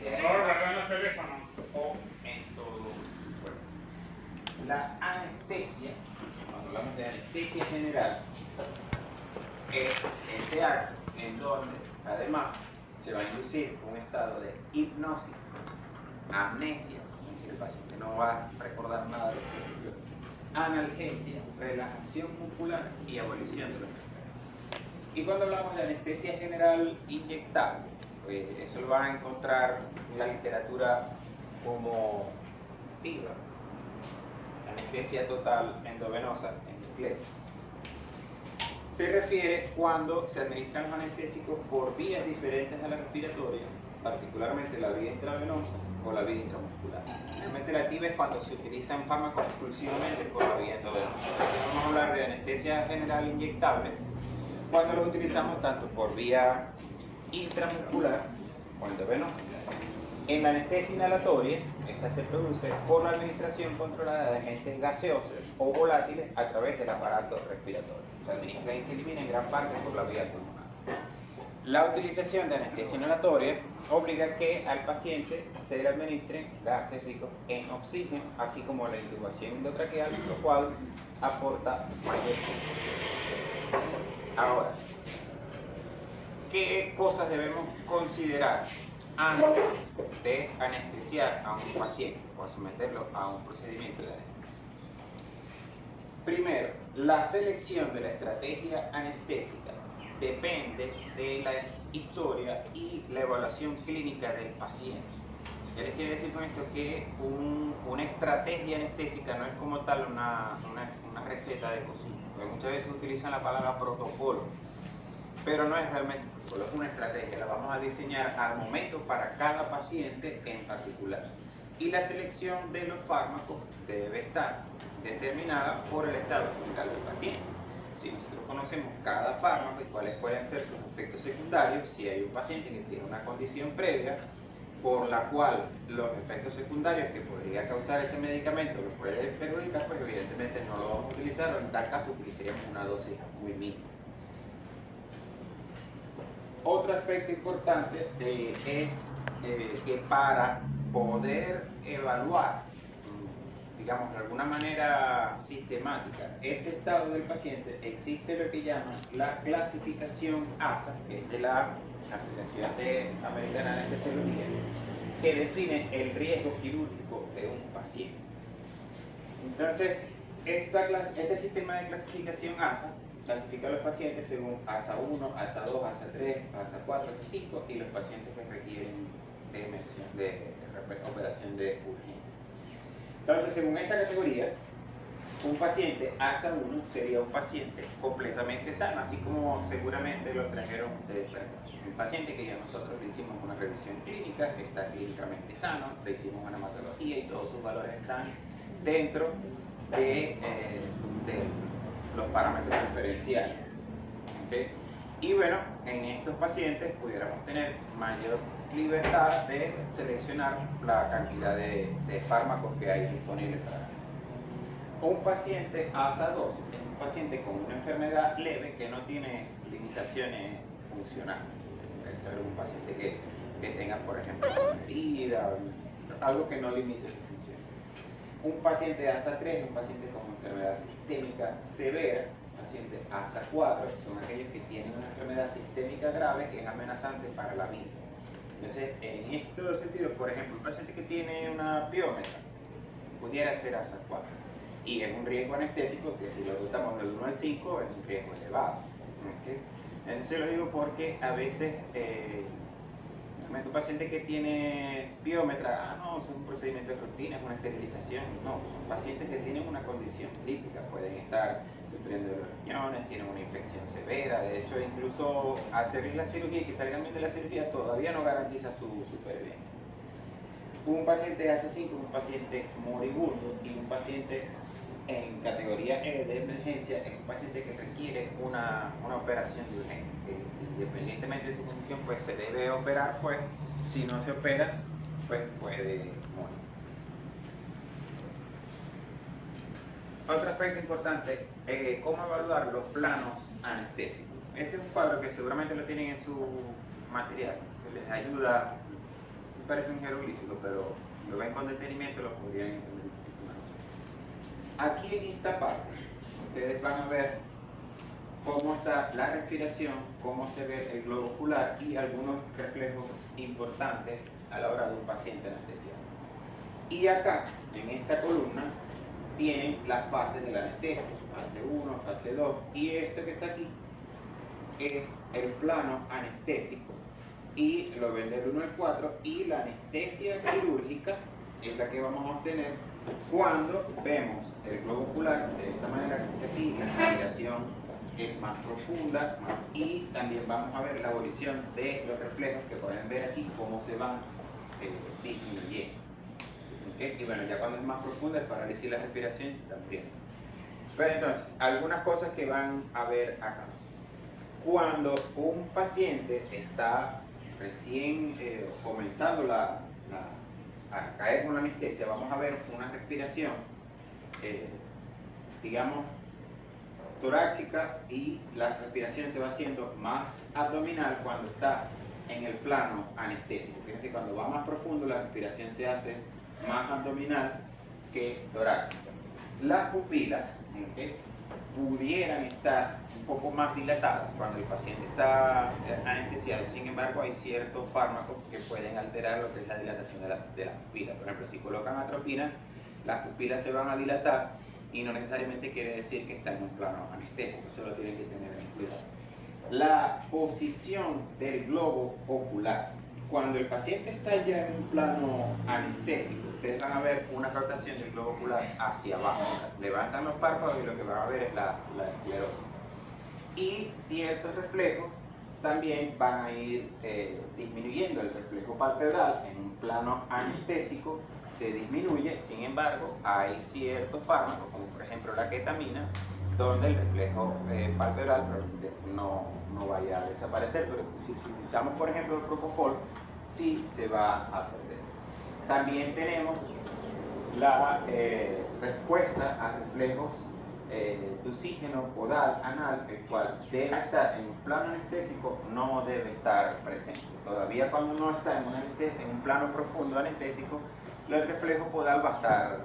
Por favor, guarda el teléfono. O en todo el cuerpo. La anestesia, cuando hablamos de anestesia general, es ese acto en donde además se va a inducir un estado de hipnosis, amnesia, en que el paciente no va a recordar nada de lo que ocurrió, analgesia, relajación muscular y abolición de los efectos. Y cuando hablamos de anestesia general inyectable, eso lo van a encontrar en la literatura como TIVA, anestesia total endovenosa en inglés. Se refiere cuando se administran los anestésicos por vías diferentes a la respiratoria, particularmente la vía intravenosa o la vía intramuscular. Realmente la TIVA es cuando se utilizan fármacos exclusivamente por la vía endovenosa. Aquí vamos a hablar de anestesia general inyectable cuando los utilizamos tanto por vía intramuscular o endovenosa. En la anestesia inhalatoria, esta se produce por la administración controlada de agentes gaseosos o volátiles a través del aparato respiratorio. Se administra y se elimina en gran parte por la vía pulmonar. La utilización de anestesia inhalatoria obliga a que al paciente se le administren gases ricos en oxígeno, así como la intubación endotraqueal, lo cual aporta mayor tiempo. Ahora, ¿qué cosas debemos considerar antes de anestesiar a un paciente o someterlo a un procedimiento de anestesia? Primero, la selección de la estrategia anestésica depende de la historia y la evaluación clínica del paciente. ¿Qué les quiere decir con esto? Que una estrategia anestésica no es como tal una receta de cocina, porque muchas veces utilizan la palabra protocolo, pero no es realmente protocolo, es una estrategia, la vamos a diseñar al momento para cada paciente en particular. Y la selección de los fármacos debe estar determinada por el estado clinical del paciente. Si nosotros conocemos cada fármaco y cuáles pueden ser sus efectos secundarios, si hay un paciente que tiene una condición previa por la cual los efectos secundarios que podría causar ese medicamento lo puede perjudicar, pues evidentemente no lo vamos a utilizar, o en tal caso utilizaríamos una dosis muy mínima. Otro aspecto importante es que para poder evaluar, digamos de alguna manera sistemática, ese estado del paciente, existe lo que llaman la clasificación ASA, que es de la Asociación Americana de Anestesiología, que define el riesgo quirúrgico de un paciente. Entonces, este sistema de clasificación ASA clasifica a los pacientes según ASA 1, ASA 2, ASA 3, ASA 4, ASA 5 y los pacientes que requieren de operación de urgencia. Entonces, según esta categoría, un paciente ASA 1 sería un paciente completamente sano, así como seguramente lo trajeron ustedes para acá. Un paciente que ya nosotros le hicimos una revisión clínica, que está clínicamente sano, le hicimos una hematología y todos sus valores están dentro de los parámetros diferenciales. ¿Okay? Y bueno, en estos pacientes pudiéramos tener mayor libertad de seleccionar la cantidad de fármacos que hay disponibles para un paciente ASA 2 es un paciente con una enfermedad leve que no tiene limitaciones funcionales. Puede ser un paciente que tenga, por ejemplo, una herida, algo que no limite su función. Un paciente ASA 3 es un paciente con enfermedad sistémica severa. Pacientes ASA 4 son aquellos que tienen una enfermedad sistémica grave que es amenazante para la vida. Entonces, en estos sentidos, por ejemplo, un paciente que tiene una piómetra pudiera ser ASA 4 y es un riesgo anestésico que si lo agotamos del 1 al 5 es un riesgo elevado. ¿Okay? Entonces lo digo porque a veces un paciente que tiene piómetra, no, es un procedimiento de rutina, es una esterilización, no, son pacientes que tienen una condición crítica, pueden estar sufriendo de los riñones, tienen una infección severa, de hecho incluso hacer la cirugía y que salgan bien de la cirugía todavía no garantiza su supervivencia. Un paciente de ASA 5 es un paciente moribundo y un paciente en categoría E de emergencia es un paciente que requiere una operación de urgencia, que independientemente de su condición pues se debe operar, pues si no se opera pues puede morir. Otro aspecto importante, cómo evaluar los planos anestésicos. Este es un cuadro que seguramente lo tienen en su material, que les ayuda parece un jeroglífico, pero si lo ven con detenimiento lo podrían entender un poquito más. Aquí en esta parte, ustedes van a ver cómo está la respiración, cómo se ve el globo ocular y algunos reflejos importantes a la hora de un paciente anestesiado. Y acá, en esta columna, tienen las fases de la anestesia, fase 1, fase 2, y esto que está aquí es el plano anestésico, y lo ven del 1 al 4, y la anestesia quirúrgica es la que vamos a obtener cuando vemos el globo ocular de esta manera, que aquí la respiración es más profunda, y también vamos a ver la abolición de los reflejos que pueden ver aquí, cómo se van disminuyendo. ¿Okay? Y bueno, ya cuando es más profunda, el parálisis y la respiración se están viendo. Pero entonces, algunas cosas que van a ver acá. Cuando un paciente está recién comenzando a caer con la anestesia, vamos a ver una respiración, digamos, torácica, y la respiración se va haciendo más abdominal cuando está en el plano anestésico. Fíjense, cuando va más profundo, la respiración se hace más abdominal que torácica. Las pupilas, ¿okay?, pudieran estar un poco más dilatadas cuando el paciente está anestesiado. Sin embargo, hay ciertos fármacos que pueden alterar lo que es la dilatación de la pupila. Por ejemplo, si colocan atropina, las pupilas se van a dilatar y no necesariamente quiere decir que está en un plano anestésico. Eso lo tienen que tener en cuidado. La posición del globo ocular. Cuando el paciente está ya en un plano anestésico, ustedes van a ver una rotación del globo ocular hacia abajo. Levantan los párpados y lo que van a ver es la esclerosis. Y ciertos reflejos también van a ir disminuyendo. El reflejo palpebral en un plano anestésico se disminuye. Sin embargo, hay ciertos fármacos, como por ejemplo la ketamina, donde el reflejo palpebral no vaya a desaparecer, pero si utilizamos por ejemplo el propofol, sí se va a perder. También tenemos la respuesta a reflejos de oxígeno podal anal, el cual debe estar en un plano anestésico, no debe estar presente. Todavía cuando uno está en una anestesia, en un plano profundo anestésico, el reflejo podal va a estar,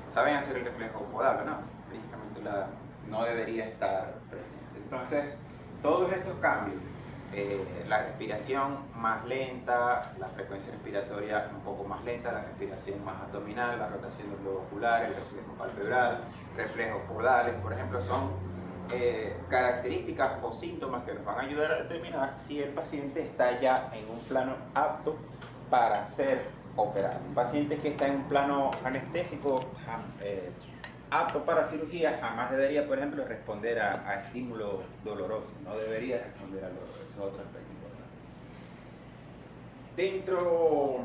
¿saben hacer el reflejo podal, no? Lógicamente no debería estar presente. Entonces, todos estos cambios, la respiración más lenta, la frecuencia respiratoria un poco más lenta, la respiración más abdominal, la rotación del globo ocular, el reflejo palpebral, reflejos podales, por ejemplo, son características o síntomas que nos van a ayudar a determinar si el paciente está ya en un plano apto para ser operado. Un paciente que está en un plano anestésico apto para cirugía jamás debería, por ejemplo, responder a estímulos dolorosos, no debería responder al dolor. Eso es otro aspecto importante. Dentro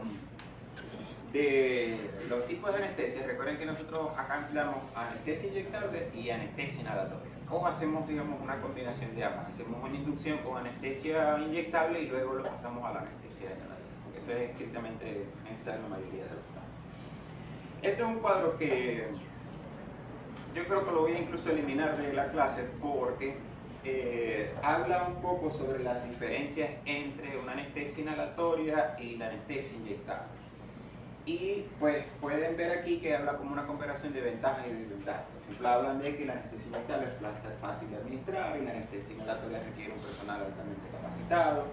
de los tipos de anestesia, recuerden que nosotros acá empleamos anestesia inyectable y anestesia inhalatoria, o hacemos, digamos, una combinación de ambas. Hacemos una inducción con anestesia inyectable y luego lo pasamos a la anestesia inhalatoria, porque eso es estrictamente necesario en la mayoría de los casos. Este es un cuadro que yo creo que lo voy a incluso eliminar de la clase porque habla un poco sobre las diferencias entre una anestesia inhalatoria y la anestesia inyectable. Y pues pueden ver aquí que habla como una comparación de ventajas y desventajas. Por ejemplo, hablan de que la anestesia inyectable es fácil de administrar y la anestesia inhalatoria requiere un personal altamente capacitado,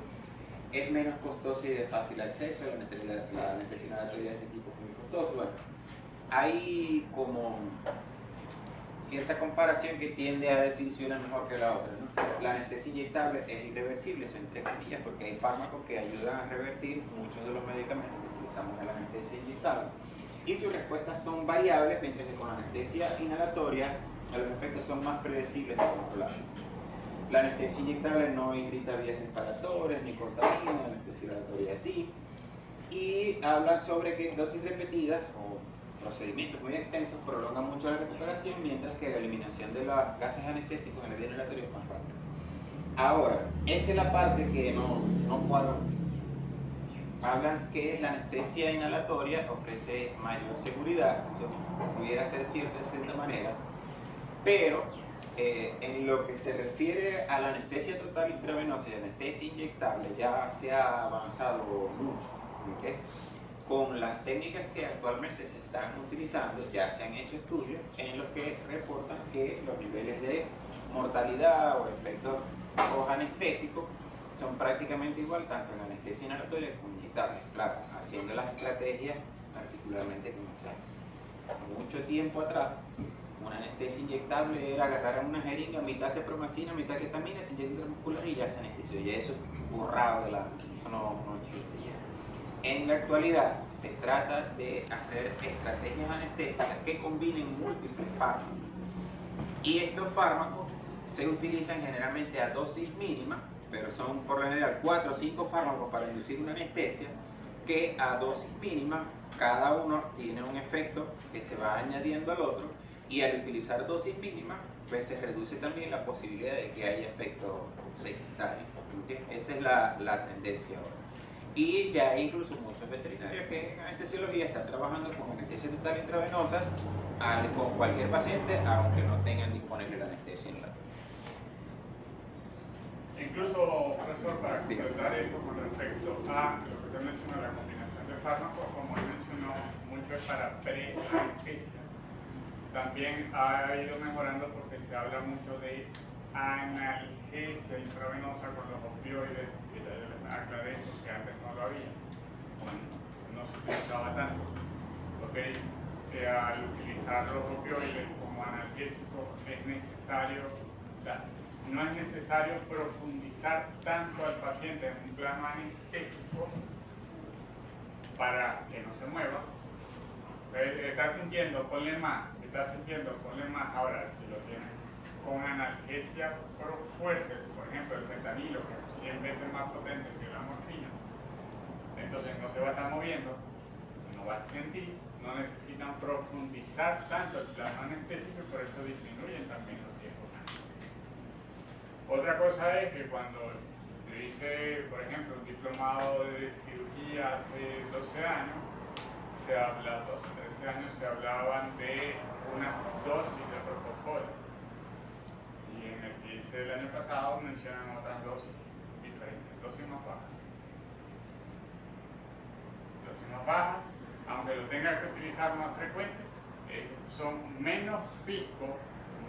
es menos costosa y de fácil acceso. La anestesia inhalatoria de este tipo es muy costosa. Bueno, hay como cierta comparación que tiende a decir si una es mejor que la otra, ¿no? La anestesia inyectable es irreversible, eso entre comillas, porque hay fármacos que ayudan a revertir muchos de los medicamentos que utilizamos en la anestesia inyectable. Y sus respuestas son variables, mientras que con la anestesia inhalatoria los efectos son más predecibles y controlables. La anestesia inyectable no irrita vías respiratorias ni contamina, la anestesia inhalatoria sí. Y hablan sobre que dosis repetidas o procedimientos muy extensos prolongan mucho la recuperación, mientras que la eliminación de los gases anestésicos en la vía inhalatoria es más rápida. Ahora, esta es la parte que no cuadra mucho. Hablan que la anestesia inhalatoria ofrece mayor seguridad, eso pudiera ser cierto de cierta manera, pero en lo que se refiere a la anestesia total intravenosa y anestesia inyectable ya se ha avanzado mucho. ¿Okay? con las técnicas que actualmente se están utilizando, ya se han hecho estudios en los que reportan que los niveles de mortalidad o efectos anestésicos son prácticamente igual tanto en anestesia inhalatoria como inyectable. Claro, haciendo las estrategias particularmente como se hace. Mucho tiempo atrás, una anestesia inyectable era agarrar a una jeringa, mitad cepromacina, mitad ketamina, se inyecta intramuscular y ya se anestesió. Ya eso es borrado de la... Eso no existe ya. En la actualidad se trata de hacer estrategias anestésicas que combinen múltiples fármacos. Y estos fármacos se utilizan generalmente a dosis mínima, pero son por lo general 4 o 5 fármacos para inducir una anestesia, que a dosis mínima cada uno tiene un efecto que se va añadiendo al otro, y al utilizar dosis mínimas pues se reduce también la posibilidad de que haya efectos secundarios. Esa es la tendencia ahora. Y ya hay incluso muchos veterinarios que en anestesiología están trabajando con anestesia total intravenosa con cualquier paciente, aunque no tengan disponible la anestesia en la... Incluso, profesor, para completar eso con respecto a lo que usted mencionó, la combinación de fármacos, como él mencionó, mucho es para pre-anestesia. También ha ido mejorando porque se habla mucho de analgesia intravenosa con los opioides, que ya yo les aclaré eso, que antes no lo había, bueno, no se utilizaba tanto. ¿Okay? Que al utilizar los opioides como analgésicos es necesario, no es necesario profundizar tanto al paciente en un plano anestésico para que no se mueva. Está sintiendo, ponle más, ahora si lo tiene con analgesia fuerte, por ejemplo el fentanilo, que es 100 veces más potente que la morfina, entonces no se va a estar moviendo, no va a sentir, no necesitan profundizar tanto el plano anestésico y por eso disminuyen también los tiempos. Otra cosa es que cuando yo hice, por ejemplo, un diplomado de cirugía hace 12 años, 13 años, se hablaban de una dosis de propofol. Y en el que hice el año pasado mencionan otras dosis diferentes, dosis más bajas. Dosis más bajas, aunque lo tenga que utilizar más frecuente, son menos picos,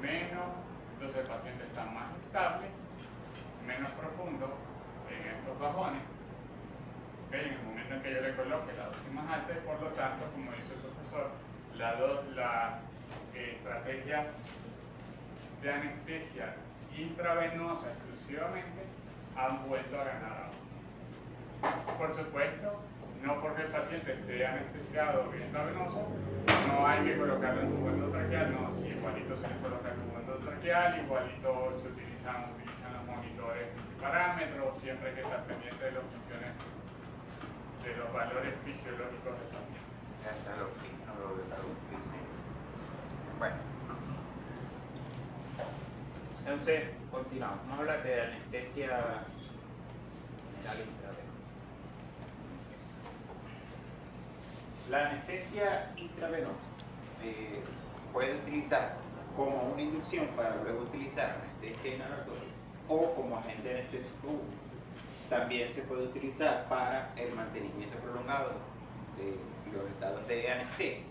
entonces el paciente está más estable, menos profundo en esos bajones. En el momento en que yo le coloque la dosis más alta, y por lo tanto, como dice el profesor, las estrategias de anestesia intravenosa exclusivamente han vuelto a ganar ahora. Por supuesto, no porque el paciente esté anestesiado vía intravenoso, no hay que colocarle un tubo endotraqueal, no, si igualito se le coloca el tubo endotraqueal, igualito se utilizan los monitores parámetros, siempre hay que estar pendiente de las funciones, de los valores fisiológicos del paciente. Ya está el oxígeno, lo utiliza. Bueno. Entonces, continuamos. Vamos a hablar de anestesia general intravenosa. La anestesia intravenosa puede utilizarse como una inducción para luego utilizar anestesia inhalatoria o como agente anestésico único. También se puede utilizar para el mantenimiento prolongado de los estados de anestesia.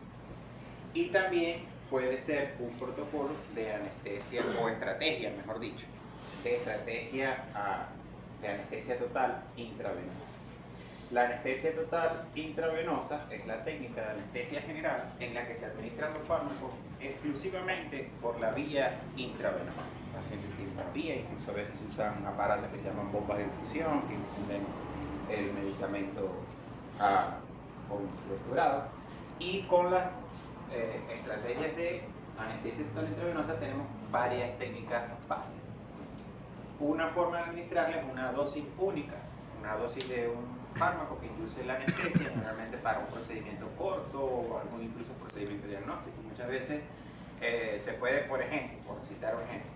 Y también puede ser un protocolo de anestesia o estrategia, mejor dicho, de estrategia de anestesia total intravenosa. La anestesia total intravenosa es la técnica de anestesia general en la que se administran los fármacos exclusivamente por la vía intravenosa. El paciente tiene una vía, incluso a veces se usan aparatos que se llaman bombas de infusión, que infunden el medicamento con estructurado. Y con las estrategias de anestesia total intravenosa tenemos varias técnicas básicas. Una forma de administrarla es una dosis única, una dosis de un fármaco que induce la anestesia, generalmente para un procedimiento corto o algún incluso procedimiento diagnóstico. Muchas veces se puede, por ejemplo, por citar un ejemplo,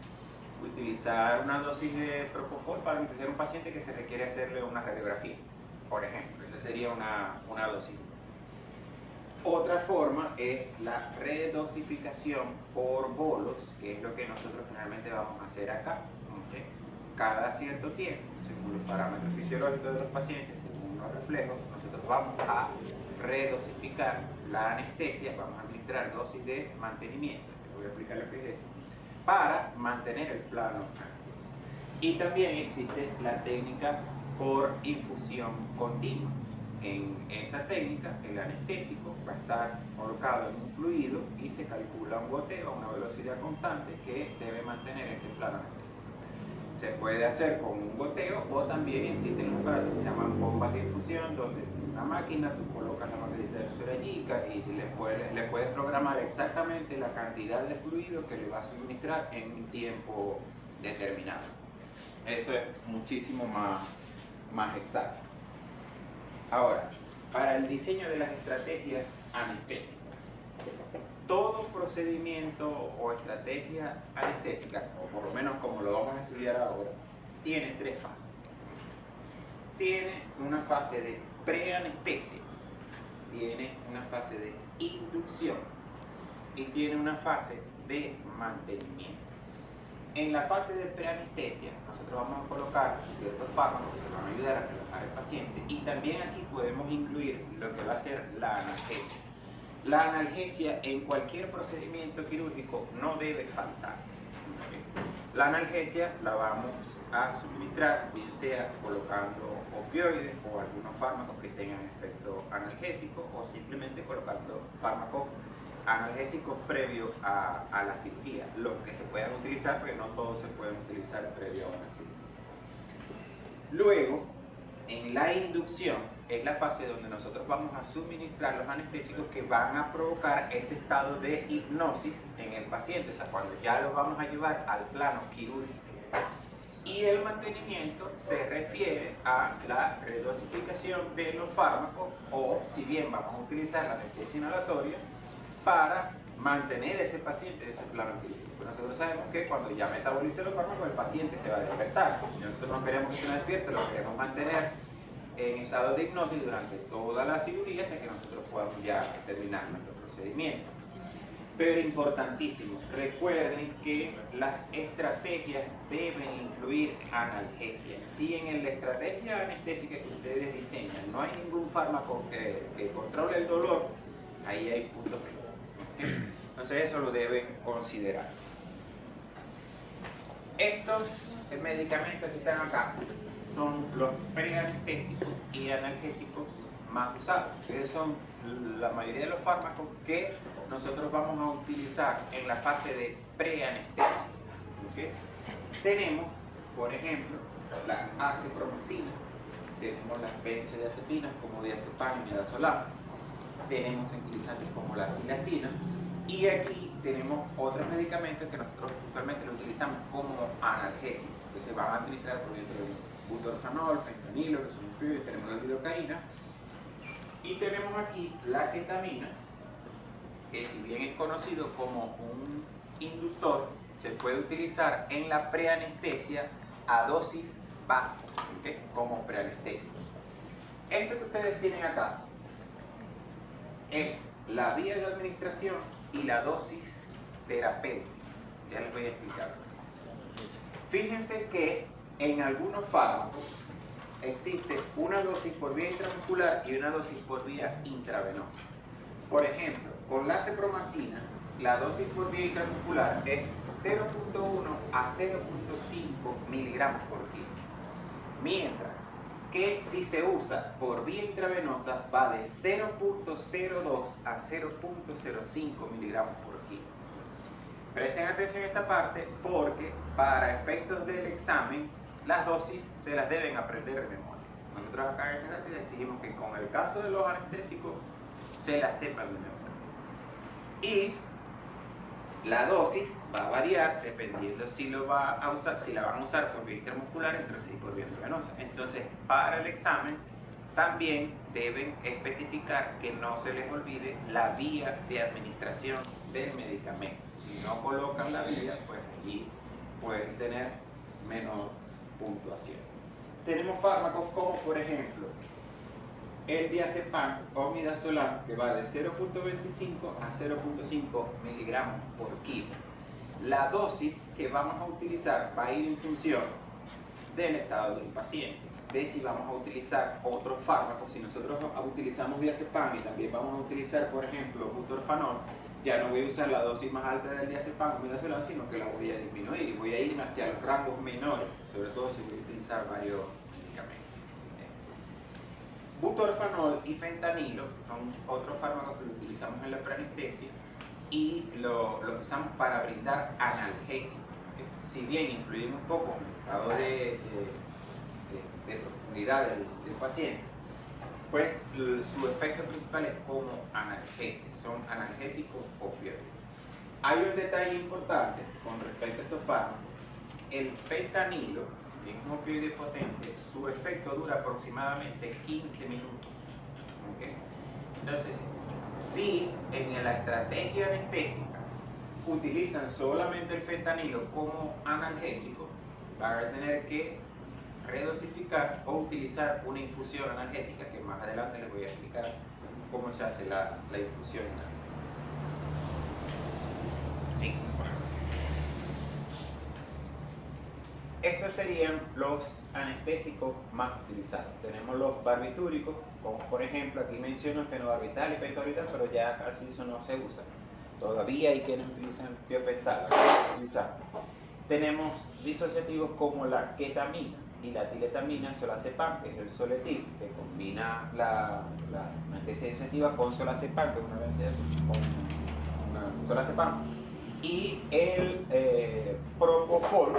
utilizar una dosis de propofol para anestesiar a un paciente que se requiere hacerle una radiografía, por ejemplo. Esa sería una dosis. Otra forma es la redosificación por bolos, que es lo que nosotros generalmente vamos a hacer acá. ¿Okay? Cada cierto tiempo, según los parámetros fisiológicos de los pacientes, según los reflejos, nosotros vamos a redosificar la anestesia, vamos a administrar dosis de mantenimiento, te voy a explicar lo que es eso, para mantener el plano anestésico. Y también existe la técnica por infusión continua. En esa técnica, el anestésico va a estar colocado en un fluido y se calcula un goteo a una velocidad constante que debe mantener ese plano anestésico. Se puede hacer con un goteo o también existen los aparatos que se llaman bombas de infusión, donde en una máquina tú colocas la maquinita de suerayica y le puedes programar exactamente la cantidad de fluido que le va a suministrar en un tiempo determinado. Eso es muchísimo más exacto. Ahora, para el diseño de las estrategias anestésicas, todo procedimiento o estrategia anestésica, o por lo menos como lo vamos a estudiar ahora, tiene tres fases. Tiene una fase de preanestesia, tiene una fase de inducción y tiene una fase de mantenimiento. En la fase de preanestesia, nosotros vamos a colocar ciertos fármacos que van a ayudar a relajar al paciente, y también aquí podemos incluir lo que va a ser la analgesia. La analgesia en cualquier procedimiento quirúrgico no debe faltar. La analgesia la vamos a suministrar, bien sea colocando opioides o algunos fármacos que tengan efecto analgésico, o simplemente colocando fármacos analgésicos previos a la cirugía, los que se puedan utilizar, porque no todos se pueden utilizar previo a una cirugía. Luego, en la inducción, es la fase donde nosotros vamos a suministrar los anestésicos que van a provocar ese estado de hipnosis en el paciente, o sea, cuando ya lo vamos a llevar al plano quirúrgico. Y el mantenimiento se refiere a la redosificación de los fármacos, o si bien vamos a utilizar la anestesia inhalatoria para mantener ese paciente en ese plano quirúrgico. Nosotros sabemos que cuando ya metabolice los fármacos, el paciente se va a despertar. Y nosotros no queremos que se despierte, lo queremos mantener en estado de hipnosis durante toda la cirugía hasta que nosotros podamos ya terminar nuestro procedimiento. Pero importantísimo, recuerden que las estrategias deben incluir analgesia. Si en la estrategia anestésica que ustedes diseñan no hay ningún fármaco que controle el dolor, ahí hay puntos rojos. Entonces eso lo deben considerar. Estos medicamentos que están acá son los preanestésicos y analgésicos más usados. Estos son la mayoría de los fármacos que nosotros vamos a utilizar en la fase de preanestesia. ¿Okay? Tenemos, por ejemplo, la acepromicina, tenemos las benzodiazepinas como diazepam y midazolam, tenemos tranquilizantes como la silacina, y aquí tenemos otros medicamentos que nosotros usualmente lo utilizamos como analgésicos, que se van a administrar por dentro de butorfanol, fentanilo, que son opioides, tenemos la lidocaína, y tenemos aquí la ketamina, que si bien es conocido como un inductor, se puede utilizar en la preanestesia a dosis bajas, ¿okay? Como preanestesia. Esto que ustedes tienen acá es la vía de administración y la dosis terapéutica. Ya les voy a explicar. Fíjense que en algunos fármacos existe una dosis por vía intramuscular y una dosis por vía intravenosa. Por ejemplo, con la acepromicina, la dosis por vía intramuscular es 0.1 a 0.5 miligramos por kilo. Mientras que si se usa por vía intravenosa va de 0.02 a 0.05 miligramos por kilo. Presten atención a esta parte porque para efectos del examen las dosis se las deben aprender de memoria. Nosotros acá en esta clase exigimos que con el caso de los anestésicos se las sepan de memoria. Y la dosis va a variar dependiendo si la van a usar por vía intramuscular, entonces y por vía intravenosa. Entonces, para el examen también deben especificar que no se les olvide la vía de administración del medicamento. Si no colocan la vía, pues allí pueden tener menos puntuación. Tenemos fármacos como por ejemplo el diazepam o midazolam, que va de 0.25 a 0.5 miligramos por kilo. La dosis que vamos a utilizar va a ir en función del estado del paciente. de si vamos a utilizar otros fármacos. Si nosotros utilizamos diazepam y también vamos a utilizar, por ejemplo, butorfanol, ya no voy a usar la dosis más alta del diazepam o midazolam, sino que la voy a disminuir y voy a irme hacia los rangos menores, sobre todo si voy a utilizar varios medicamentos. Butorfanol y fentanilo son otros fármacos que lo utilizamos en la preanestesia y lo usamos para brindar analgesia. Si bien influyen un poco en el estado de profundidad del paciente, pues su efecto principal es como analgesia, son analgésicos opioides. Hay un detalle importante con respecto a estos fármacos. El fentanilo, que es un opioide potente, su efecto dura aproximadamente 15 minutos. ¿Okay? Entonces, si en la estrategia anestésica utilizan solamente el fentanilo como analgésico, van a tener que redosificar o utilizar una infusión analgésica, que más adelante les voy a explicar cómo se hace la infusión analgésica. ¿Sí? Estos serían los anestésicos más utilizados. Tenemos los barbitúricos, como por ejemplo aquí menciono el fenobarbital y pentobarbital, pero ya casi eso no se usa. Todavía hay quienes utilizan tiopental. Tenemos disociativos como la ketamina y la tiletamina, solazepam, que es el Soletil, que combina la anestesia disociativa con solazepam, que es una vez con solazepam, y el propofol,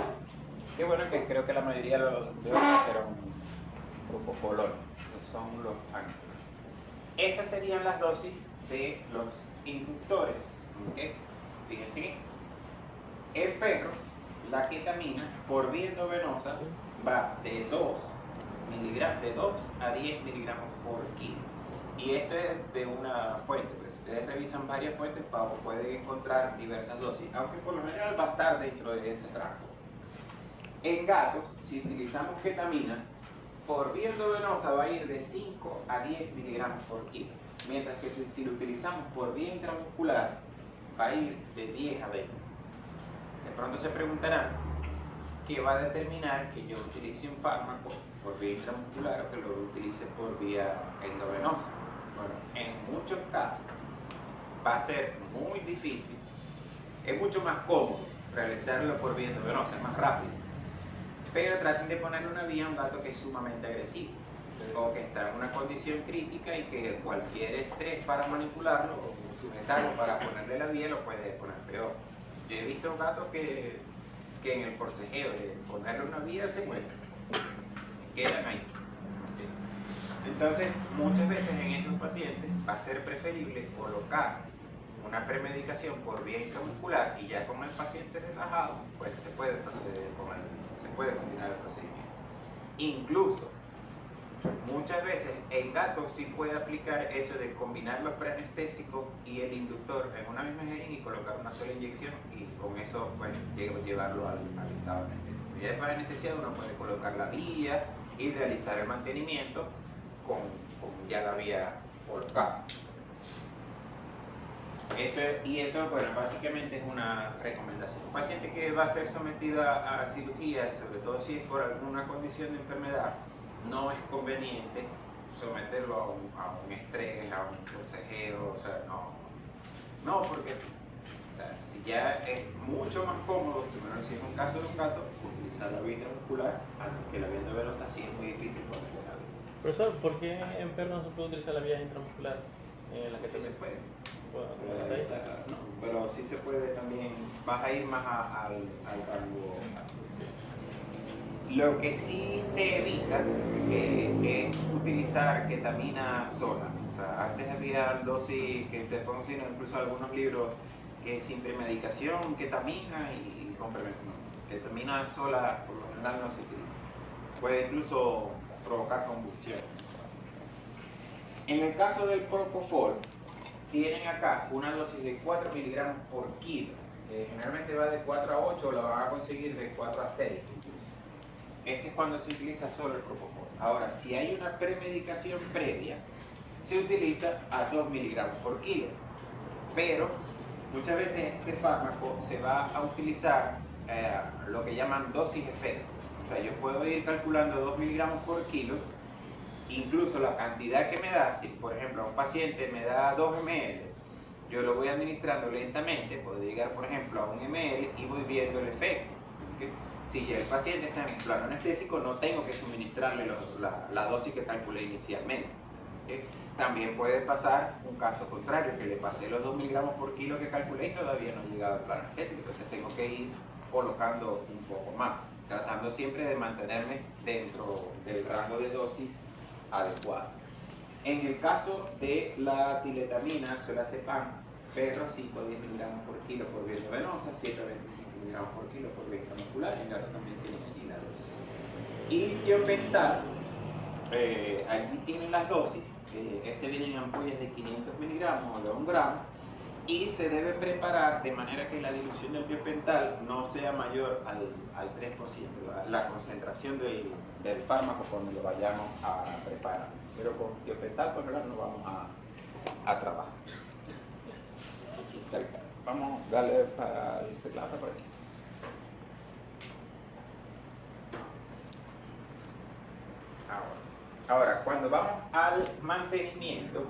que bueno, que creo que la mayoría de los eran propofolol, que son los ángeles. Estas serían las dosis de los inductores. ¿Okay? Fíjense aquí. El perro, la ketamina, por vía endovenosa, va de 2 a 10 miligramos por kilo. Y esto es de una fuente, pues ustedes revisan varias fuentes para pueden encontrar diversas dosis, aunque por lo general va a estar dentro de ese rango. En gatos, si utilizamos ketamina, por vía endovenosa va a ir de 5 a 10 miligramos por kilo, mientras que si lo utilizamos por vía intramuscular, va a ir de 10 a 20. De pronto se preguntarán qué va a determinar que yo utilice un fármaco por vía intramuscular o que lo utilice por vía endovenosa. Bueno, en muchos casos va a ser muy difícil, es mucho más cómodo realizarlo por vía endovenosa, es más rápido, pero traten de ponerle una vía a un gato que es sumamente agresivo o que está en una condición crítica y que cualquier estrés para manipularlo o sujetarlo para ponerle la vía lo puede poner peor. Yo he visto gatos que en el forcejeo de ponerle una vía se mueren, quedan ahí. Entonces, muchas veces en esos pacientes va a ser preferible colocar una premedicación por vía intramuscular y ya con el paciente relajado, pues se puede proceder se puede continuar el procedimiento. Incluso, muchas veces en gatos sí puede aplicar eso de combinar los preanestésicos y el inductor en una misma jeringa y colocar una sola inyección y con eso pues llevarlo al estado anestésico. Ya después de anestesiado uno puede colocar la vía y realizar el mantenimiento con ya la vía colocada. Eso, bueno, básicamente es una recomendación. Un paciente que va a ser sometido a cirugía, sobre todo si es por alguna condición de enfermedad, no es conveniente someterlo a un estrés, a un forcejeo, o sea, no, porque o sea, si ya es mucho más cómodo, si es un caso de un gato, utilizar la vía intramuscular, que la vía endovenosa sí es muy difícil ponerle la vía. Profesor, ¿por qué en perros no se puede utilizar la vía intramuscular? En la que Sí se puede. No. Pero sí se puede también, vas a ir más al rango. Lo que sí se evita es utilizar ketamina sola. O sea, antes había dosis que te pongo incluso algunos libros que sin premedicación, ketamina y con premedicación. Ketamina sola por lo general no se utiliza. Puede incluso provocar convulsiones. En el caso del propofol, tienen acá una dosis de 4 miligramos por kilo. Generalmente va de 4 a 8, la van a conseguir de 4 a 6 incluso. Este es cuando se utiliza solo el propofol. Ahora, si hay una premedicación previa, se utiliza a 2 miligramos por kilo. Pero muchas veces este fármaco se va a utilizar lo que llaman dosis efecto. sea, yo puedo ir calculando 2 miligramos por kilo, incluso la cantidad que me da, si por ejemplo a un paciente me da 2 ml, yo lo voy administrando lentamente, puedo llegar por ejemplo a 1 ml y voy viendo el efecto. ¿Okay? Si ya el paciente está en plano anestésico, no tengo que suministrarle la dosis que calculé inicialmente. ¿Okay? También puede pasar un caso contrario, que le pasé los 2 miligramos por kilo que calculé y todavía no he llegado al plano anestésico, entonces tengo que ir colocando un poco más, tratando siempre de mantenerme dentro del rango de dosis adecuado. En el caso de la tiletamina, solazepam, perro 5 a 10 miligramos por kilo por vía venosa, 7 a 25 miligramos por kilo por vía intramuscular, y claro, también tienen allí la dosis. Y tiopental, aquí tienen las dosis, este viene en ampollas de 500 miligramos o de 1 gramo, y se debe preparar de manera que la dilución del tiopental no sea mayor al 3%, la concentración del fármaco cuando lo vayamos a preparar. Pero con tiopental por ahora no vamos a trabajar. Vamos a darle para el teclado por aquí. Ahora, cuando vamos al mantenimiento,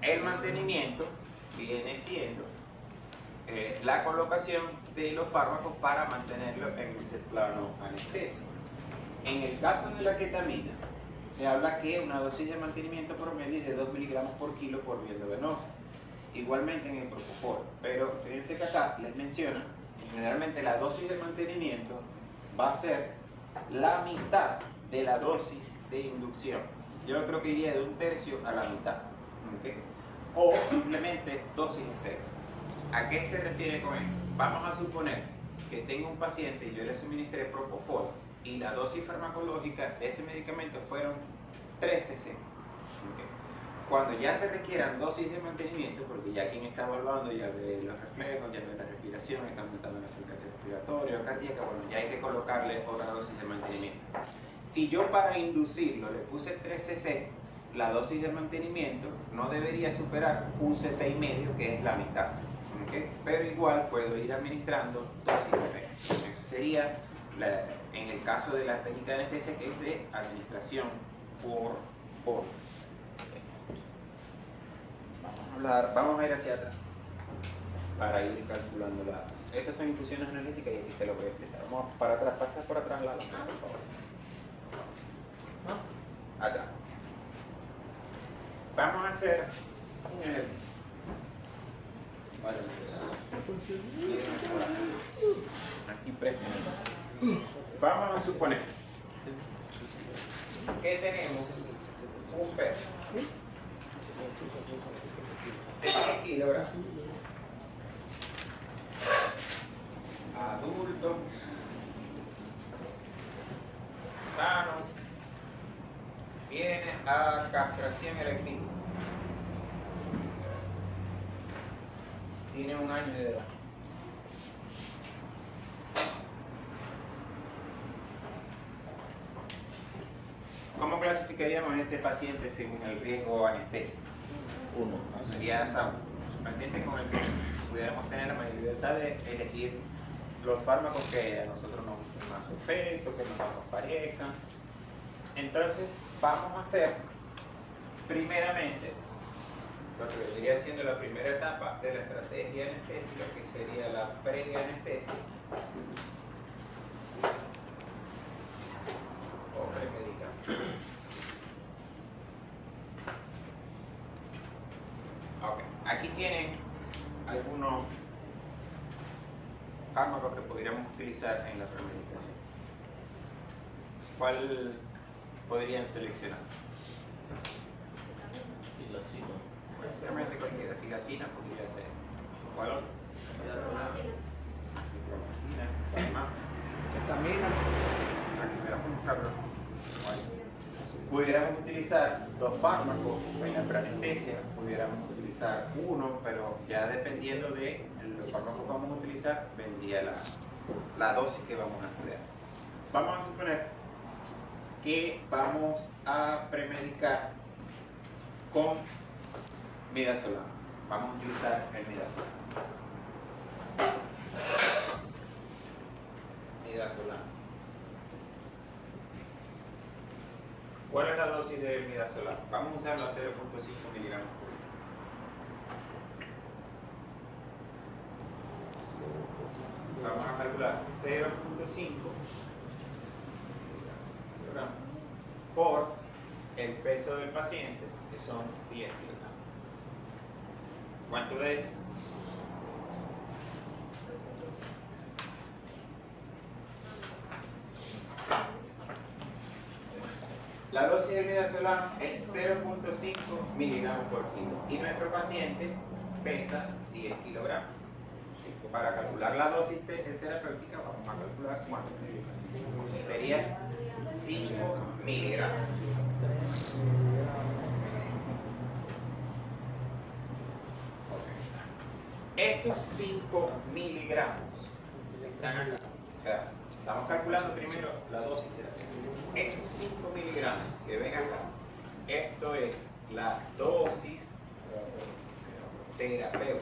el mantenimiento viene siendo la colocación de los fármacos para mantenerlo en ese plano anestésico. En el caso de la ketamina, se habla que una dosis de mantenimiento promedio es de 2 miligramos por kilo por vía venosa. Igualmente en el propofol, pero fíjense que acá les menciona que generalmente la dosis de mantenimiento va a ser la mitad de la dosis de inducción. Yo creo que iría de 1/3 a la mitad. ¿Okay? O simplemente dosis efecto. ¿A qué se refiere con esto? Vamos a suponer que tengo un paciente y yo le suministré propofol y la dosis farmacológica de ese medicamento fueron 3 cc. ¿Okay? Cuando ya se requieran dosis de mantenimiento, porque ya quien está evaluando ya ve los reflejos, ya ve la respiración, está aumentando la frecuencia respiratoria o cardíaca, bueno, ya hay que colocarle otra dosis de mantenimiento. Si yo para inducirlo le puse 3 cc, la dosis de mantenimiento no debería superar 1,5 cc, que es la mitad. ¿Okay? Pero igual puedo ir administrando dosis de efecto. Eso sería en el caso de la técnica de anestesia, que es de administración por poros. Vamos a ir hacia atrás para ir calculando la. Estas son infusiones analíticas y aquí se lo voy a explicar. Vamos para atrás, pasar por atrás la por favor. Atrás. Vamos a hacer un ejercicio. Vale. Aquí presten. Vamos a suponer que tenemos un perro de 100 kilogramos, adulto, sano, viene a castración electiva, tiene 1 año de edad. ¿Cómo clasificaríamos a este paciente según el riesgo anestésico? 1. Sería sano. Pacientes con el que pudiéramos tener la mayor libertad de elegir los fármacos que a nosotros nos gusten más su efecto, que nos parezcan. Entonces, vamos a hacer primeramente lo que vendría siendo la primera etapa de la estrategia anestésica, que sería la preanestesia o premedicación. Okay. Aquí tienen algunos fármacos que podríamos utilizar en la premedicación. ¿Cuál podrían seleccionar? Silacina. Precisamente cualquiera. Silacina podría ser. ¿Cuál otro? Cipromacina. ¿Cuál más? Ketamina. Aquí veremos usarlo. Pudiéramos utilizar 2 fármacos en la preanestesia, pudiéramos utilizar 1, pero ya dependiendo de los fármacos que vamos a utilizar, vendría la dosis que vamos a emplear. Vamos a suponer que vamos a premedicar con midazolam. Vamos a utilizar el midazolam. Midazolam. ¿Cuál es la dosis de midazolam? Vamos a usar la 0.5 miligramos por litro. Vamos a calcular 0.5 kilogramos por el peso del paciente, que son 10 kilogramos. ¿Cuánto es? La dosis de midazolam es 0.5 miligramos por kilo y nuestro paciente pesa 10 kilogramos. Para calcular la dosis terapéutica vamos a calcular cuánto sería 5 miligramos. Estos 5 miligramos están acá. O sea, estamos calculando primero la dosis terapéutica. Estos 5 miligramos que ven acá, esto es la dosis terapéutica.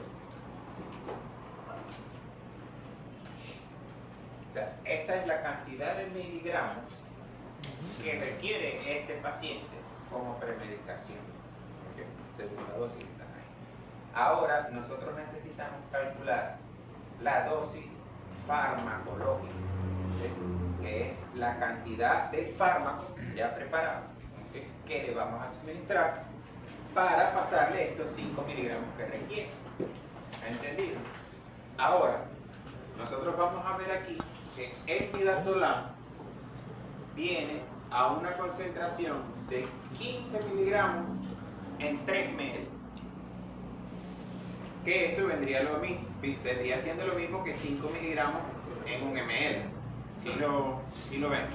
O sea, esta es la cantidad de miligramos que requiere este paciente como premedicación, ¿okay? Según la dosis que están ahí. Ahora nosotros necesitamos calcular la dosis farmacológica, ¿okay? Que es la cantidad del fármaco ya preparado, ¿okay? Que le vamos a suministrar para pasarle estos 5 miligramos que requiere. ¿Entendido? Ahora, nosotros vamos a ver aquí que el midazolam viene a una concentración de 15 miligramos en 3 ml. Que esto vendría siendo lo mismo que 5 miligramos en 1 ml. Si lo ven.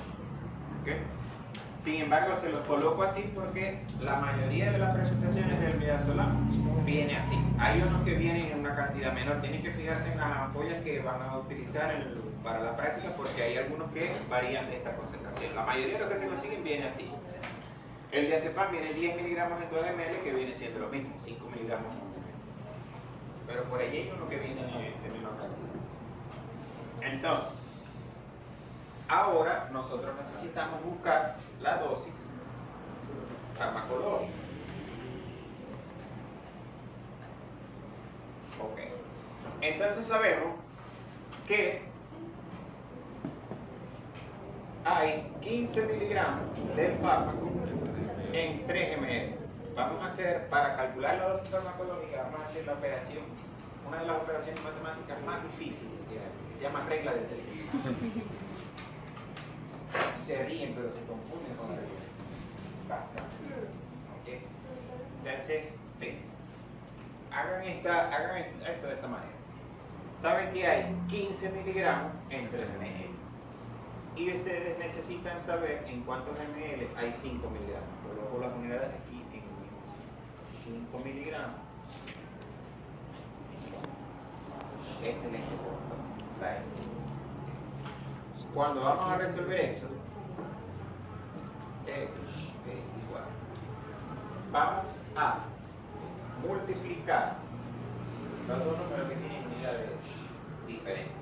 ¿Okay? Sin embargo, se los coloco así porque la mayoría de las presentaciones del midazolam viene así. Hay unos que vienen en una cantidad menor. Tienen que fijarse en las ampollas que van a utilizar para la práctica porque hay algunos que varían de esta concentración. La mayoría de los que se consiguen viene así. El diazepam viene 10 miligramos en 2 ml, que viene siendo lo mismo, 5 miligramos en 1 ml. Pero por allí hay uno que viene de menor cantidad. Entonces, ahora nosotros necesitamos buscar la dosis farmacológica. Ok. Entonces sabemos que hay 15 miligramos del fármaco en 3 ml. Vamos a hacer, para calcular la dosis farmacológica, vamos a hacer la operación, una de las operaciones matemáticas más difíciles que se llama regla de 3. Se ríen, pero se confunden con la regla. Basta. ¿Okay? Entonces, fíjense. Hagan esto de esta manera. Saben que hay 15 miligramos en 3 ml. Y ustedes necesitan saber en cuántos ml hay 5 miligramos. Coloco las unidades aquí en el mismo sitio. 5 miligramos. Este es el ¿vale? Cuando vamos a resolver eso, esto es igual. Vamos a multiplicar los dos números que tienen unidades diferentes.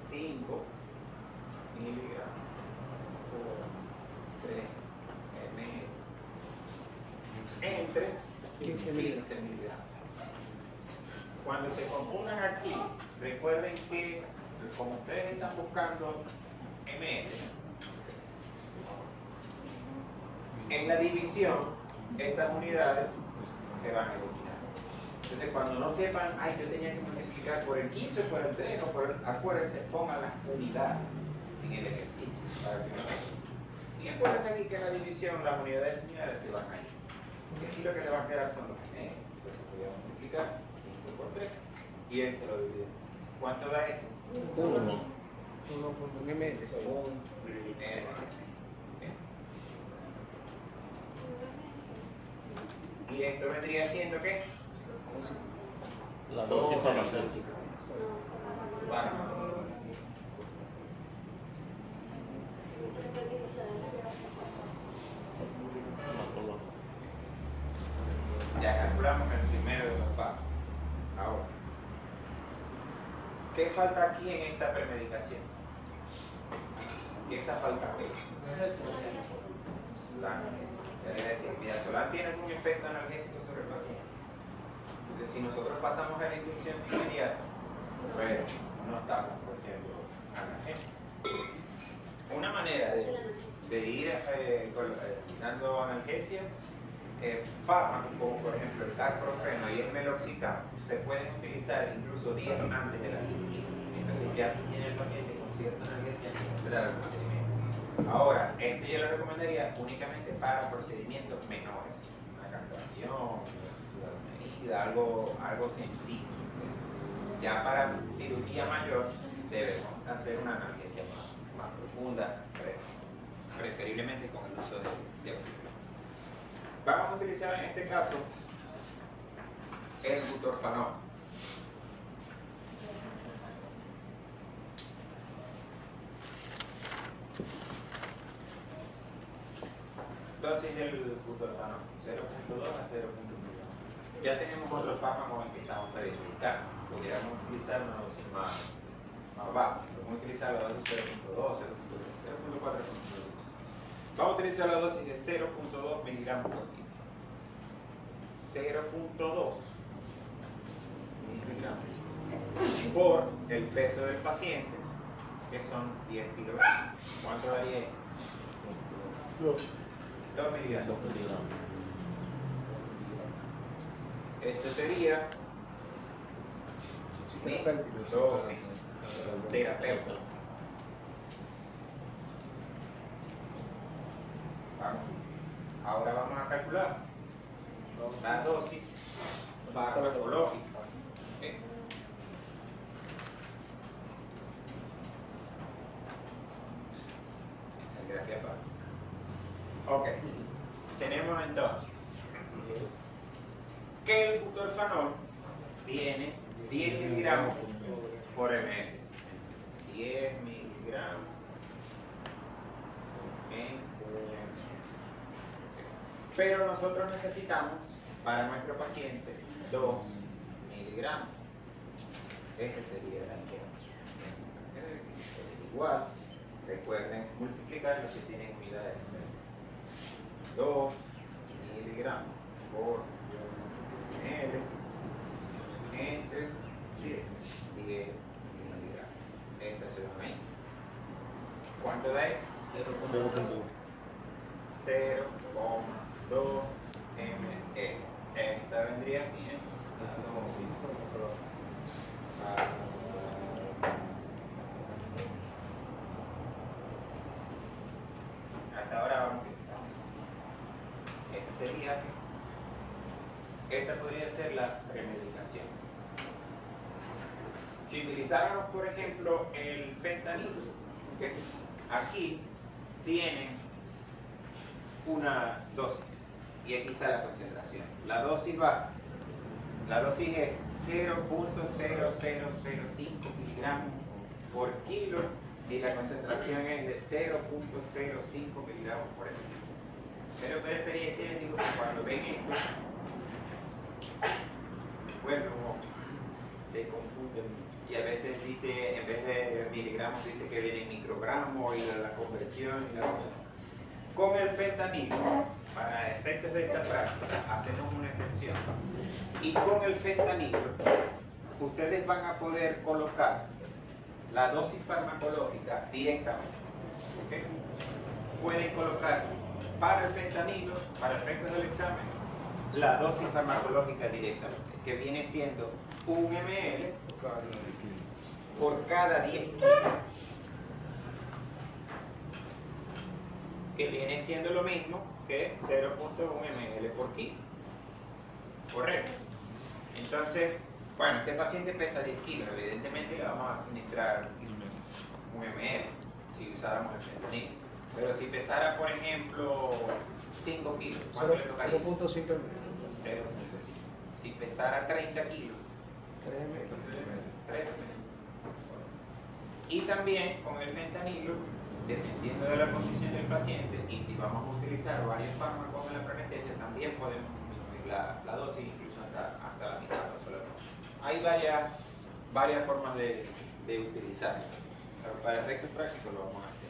5 miligramos por 3 ml entre 15 miligramos. Cuando se confundan aquí, recuerden que como ustedes están buscando ml, en la división estas unidades se van a eliminar. Entonces cuando no sepan, ay, yo tenía que multiplicar por el 15 o por el 3 o por el, acuérdense, pongan las unidades en el ejercicio para que no lo. Y acuérdense aquí que en la división las unidades similares se van a ir. Y aquí lo que le va a quedar son los ml. Entonces voy a multiplicar 5 por 3 y esto lo dividimos. ¿Cuánto da esto? 1 por 1 ml. 1 ml. Y esto vendría siendo ¿qué? La dosis farmacéutica. Ya calculamos el primero de los fármacos. Ahora, ¿qué falta aquí en esta premedicación? ¿Qué está faltando? Es decir, midazolam tiene algún efecto analgésico sobre el paciente. Entonces, si nosotros pasamos a la inducción de inmediato, pues no estamos haciendo analgésico. Una manera de ir dando analgesia, fármacos como por ejemplo el carprofeno y el meloxicam se pueden utilizar incluso días antes de la cirugía. Entonces ya se tiene el paciente con cierta analgesia para el procedimiento. Ahora, esto yo lo recomendaría únicamente para procedimientos menores, una castración, una medida, algo sencillo. Ya para cirugía mayor debemos hacer una analgesia más profunda, preferiblemente con el uso de oxígeno. Vamos a utilizar en este caso el butorfanol. Dosis del butorfanol, 0.2 a 0.1. Ya tenemos otro fármaco en el que estamos predispuestos. Pudiéramos utilizar una dosis más baja. Podemos utilizar la dosis 0.2, 0.3, 0.4. Vamos a utilizar la dosis de 0.2 miligramos por kilo. 0.2 miligramos por el peso del paciente, que son 10 kilogramos. ¿Cuánto daría? 2 miligramos. Esto sería dosis terapéutica. Ahora vamos a calcular la dosis farmacológica. Gracias, Pablo. Ok. Tenemos entonces que el butorfanol viene 10 miligramos por ml. 10 miligramos en ml. Pero nosotros necesitamos para nuestro paciente 2 miligramos. Este sería el anqueo. Igual, recuerden multiplicar lo que tienen unidades. 2 miligramos por ml entre 10 miligramos. Esta se va ahí. ¿Cuánto da? 0,2 ml. Esta vendría así, hasta ahora vamos bien. Esa sería, esta podría ser la premedicación. Si utilizáramos, por ejemplo, el fentanilo, ¿okay? Aquí tiene una dosis y aquí está la concentración. La dosis es 0.0005 miligramos por kilo y la concentración es de 0.05 miligramos por ml. Pero por experiencia les digo que cuando ven esto, bueno, se confunden y a veces dice, en vez de miligramos, dice que viene en microgramos y la conversión y la cosa. Con el fentanilo, para efectos de esta práctica, hacemos una excepción. Y con el fentanilo, ustedes van a poder colocar la dosis farmacológica directamente. ¿Okay? Pueden colocar para el fentanilo, para efectos del examen, la dosis farmacológica directamente, que viene siendo 1 ml por cada 10 kilos. Que viene siendo lo mismo que 0.1 ml por kilo. Correcto. Entonces, bueno, este paciente pesa 10 kilos, evidentemente le vamos a suministrar 1 ml si usáramos el fentanilo. Pero si pesara, por ejemplo, 5 kilos, ¿cuánto le tocaría? 0.5 ml. 0.5. Si pesara 30 kilos, 3 ml. 3 ml. Y también con el fentanilo, dependiendo de la condición del paciente, y si vamos a utilizar varios fármacos en la preanestesia, también podemos disminuir la dosis, incluso hasta la mitad. No solo. Hay varias formas de utilizarlo, pero para efectos prácticos lo vamos a hacer.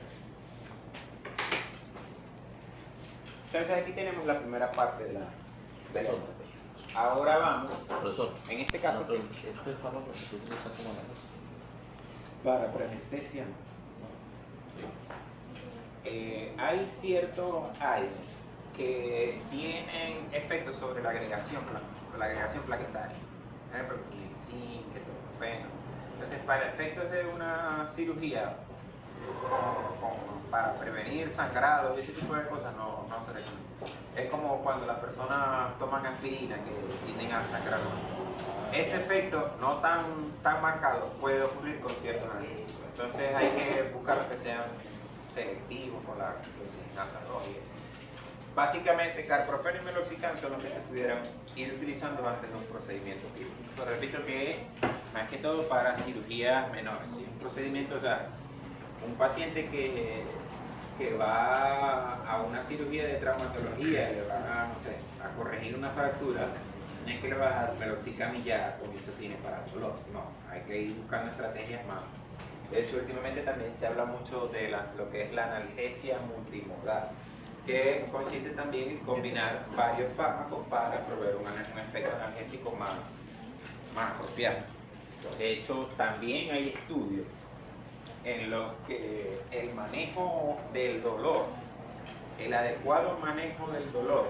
Entonces aquí tenemos la primera parte de la estrategia. Ahora vamos, Profesor, en este caso, pero este fármaco se utiliza como analgésico. para preanestesia. Hay ciertos AINES que tienen efectos sobre la agregación plaquetaria. Por ejemplo, el flunixin, ketoprofeno. Entonces, para efectos de una cirugía, para prevenir sangrado y ese tipo de cosas, no se recomienda. Es como cuando las personas toman aspirina que tienden a sangrar. Ese efecto no tan marcado puede ocurrir con ciertos analgésicos. Entonces hay que buscar los que sean selectivos con la ciclosinasa roja y eso. Básicamente, carprofeno y meloxicam son los que se pudieran ir utilizando antes de un procedimiento quirúrgico. Repito que es más que todo para cirugías menores. ¿Sí? Un procedimiento, o sea, un paciente que va a una cirugía de traumatología y le va a corregir una fractura, no es que le va a dar meloxicam y ya con eso tiene para el dolor. No, hay que ir buscando estrategias más. De hecho, últimamente también se habla mucho de lo que es la analgesia multimodal, que consiste también en combinar varios fármacos para proveer un efecto analgésico más apropiado. De hecho, también hay estudios en los que el manejo del dolor, el adecuado manejo del dolor,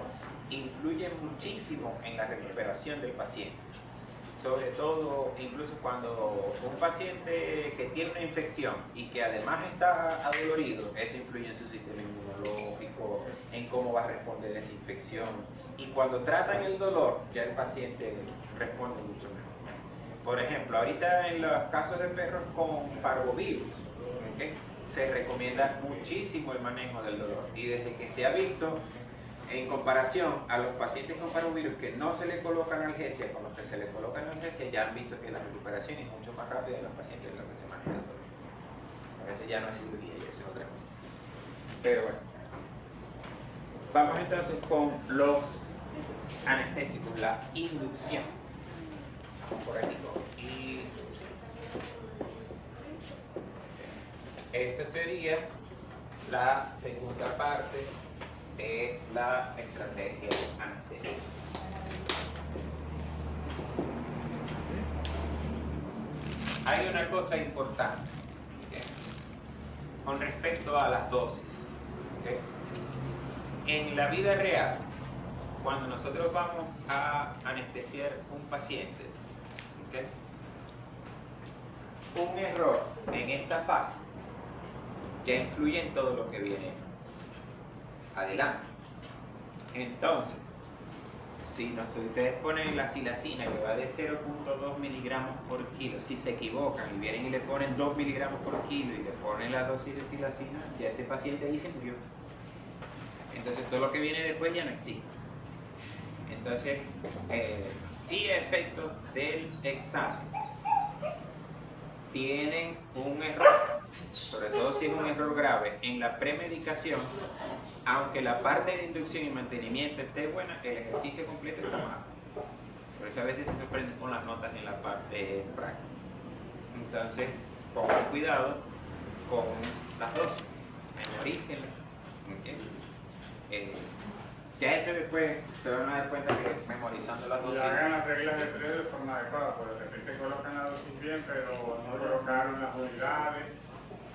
influye muchísimo en la recuperación del paciente. Sobre todo, incluso cuando un paciente que tiene una infección y que además está adolorido, eso influye en su sistema inmunológico, en cómo va a responder esa infección. Y cuando tratan el dolor, ya el paciente responde mucho mejor. Por ejemplo, ahorita en los casos de perros con parvovirus, ¿okay?, se recomienda muchísimo el manejo del dolor. Y desde que se ha visto, en comparación a los pacientes con parvovirus que no se le coloca analgesia con los que se le coloca analgesia, ya han visto que la recuperación es mucho más rápida en los pacientes en los que se maneja el dolor. A veces ya no es cirugía, ya es otra cosa. Pero bueno, vamos entonces con los anestésicos, la inducción. Por aquí con inducción. Esta sería la segunda parte de la estrategia anestésica. Hay una cosa importante, ¿okay?, con respecto a las dosis. ¿Okay? En la vida real, cuando nosotros vamos a anestesiar un paciente, ¿okay?, un error en esta fase ya influye en todo lo que viene adelante. Entonces, si ustedes ponen la silacina que va de 0.2 miligramos por kilo, si se equivocan y vienen y le ponen 2 miligramos por kilo y le ponen la dosis de silacina, ya ese paciente ahí se murió. Entonces todo lo que viene después ya no existe. Entonces, si efectos del examen tienen un error, sobre todo si es un error grave en la premedicación, aunque la parte de inducción y mantenimiento esté buena, el ejercicio completo está mal. Por eso a veces se sorprenden con las notas en la parte práctica. Entonces, pongan cuidado con las dosis, memorícenlas. ¿Okay? Ya eso después se van a dar cuenta que memorizando las dosis. Y hagan las reglas de 3 de forma adecuada, porque de repente colocan la dosis bien, pero no colocaron las unidades.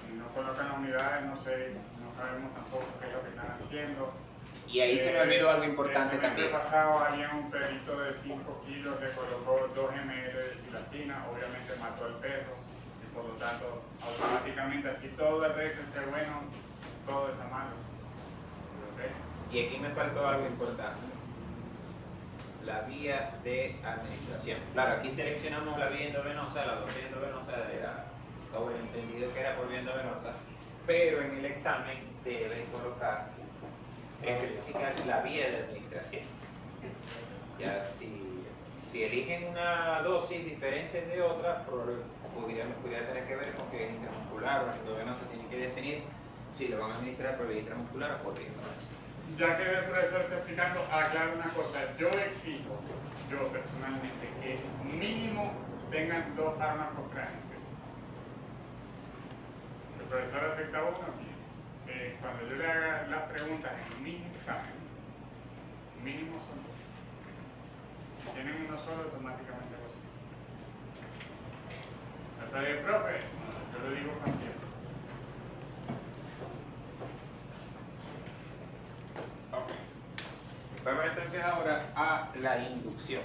Si no colocan las unidades, no sabemos tampoco qué es lo que están haciendo. Y ahí se me olvidó algo importante también. El pasado había un perrito de 5 kilos que colocó 2 ml de silacina, obviamente mató al perro, y por lo tanto, automáticamente, así todo el resto esté bueno, todo está malo. ¿Okay? Y aquí me faltó algo importante. La vía de administración. Claro, aquí seleccionamos la vía endovenosa, la dosis endovenosa era sobreentendido que era por vía endovenosa, pero en el examen deben colocar, especificar la vía de administración. Ya si eligen una dosis diferente de otra, pudiera tener que ver con que es intramuscular o endovenosa, tienen que definir si lo van a administrar por vía intramuscular o por vía endovenosa. Ya que el profesor está explicando, aclaro una cosa, yo exijo, yo personalmente, que mínimo tengan 2 fármacos preanestésicos. El profesor acepta uno, cuando yo le haga las preguntas en mis exámenes, Vamos entonces ahora a la inducción.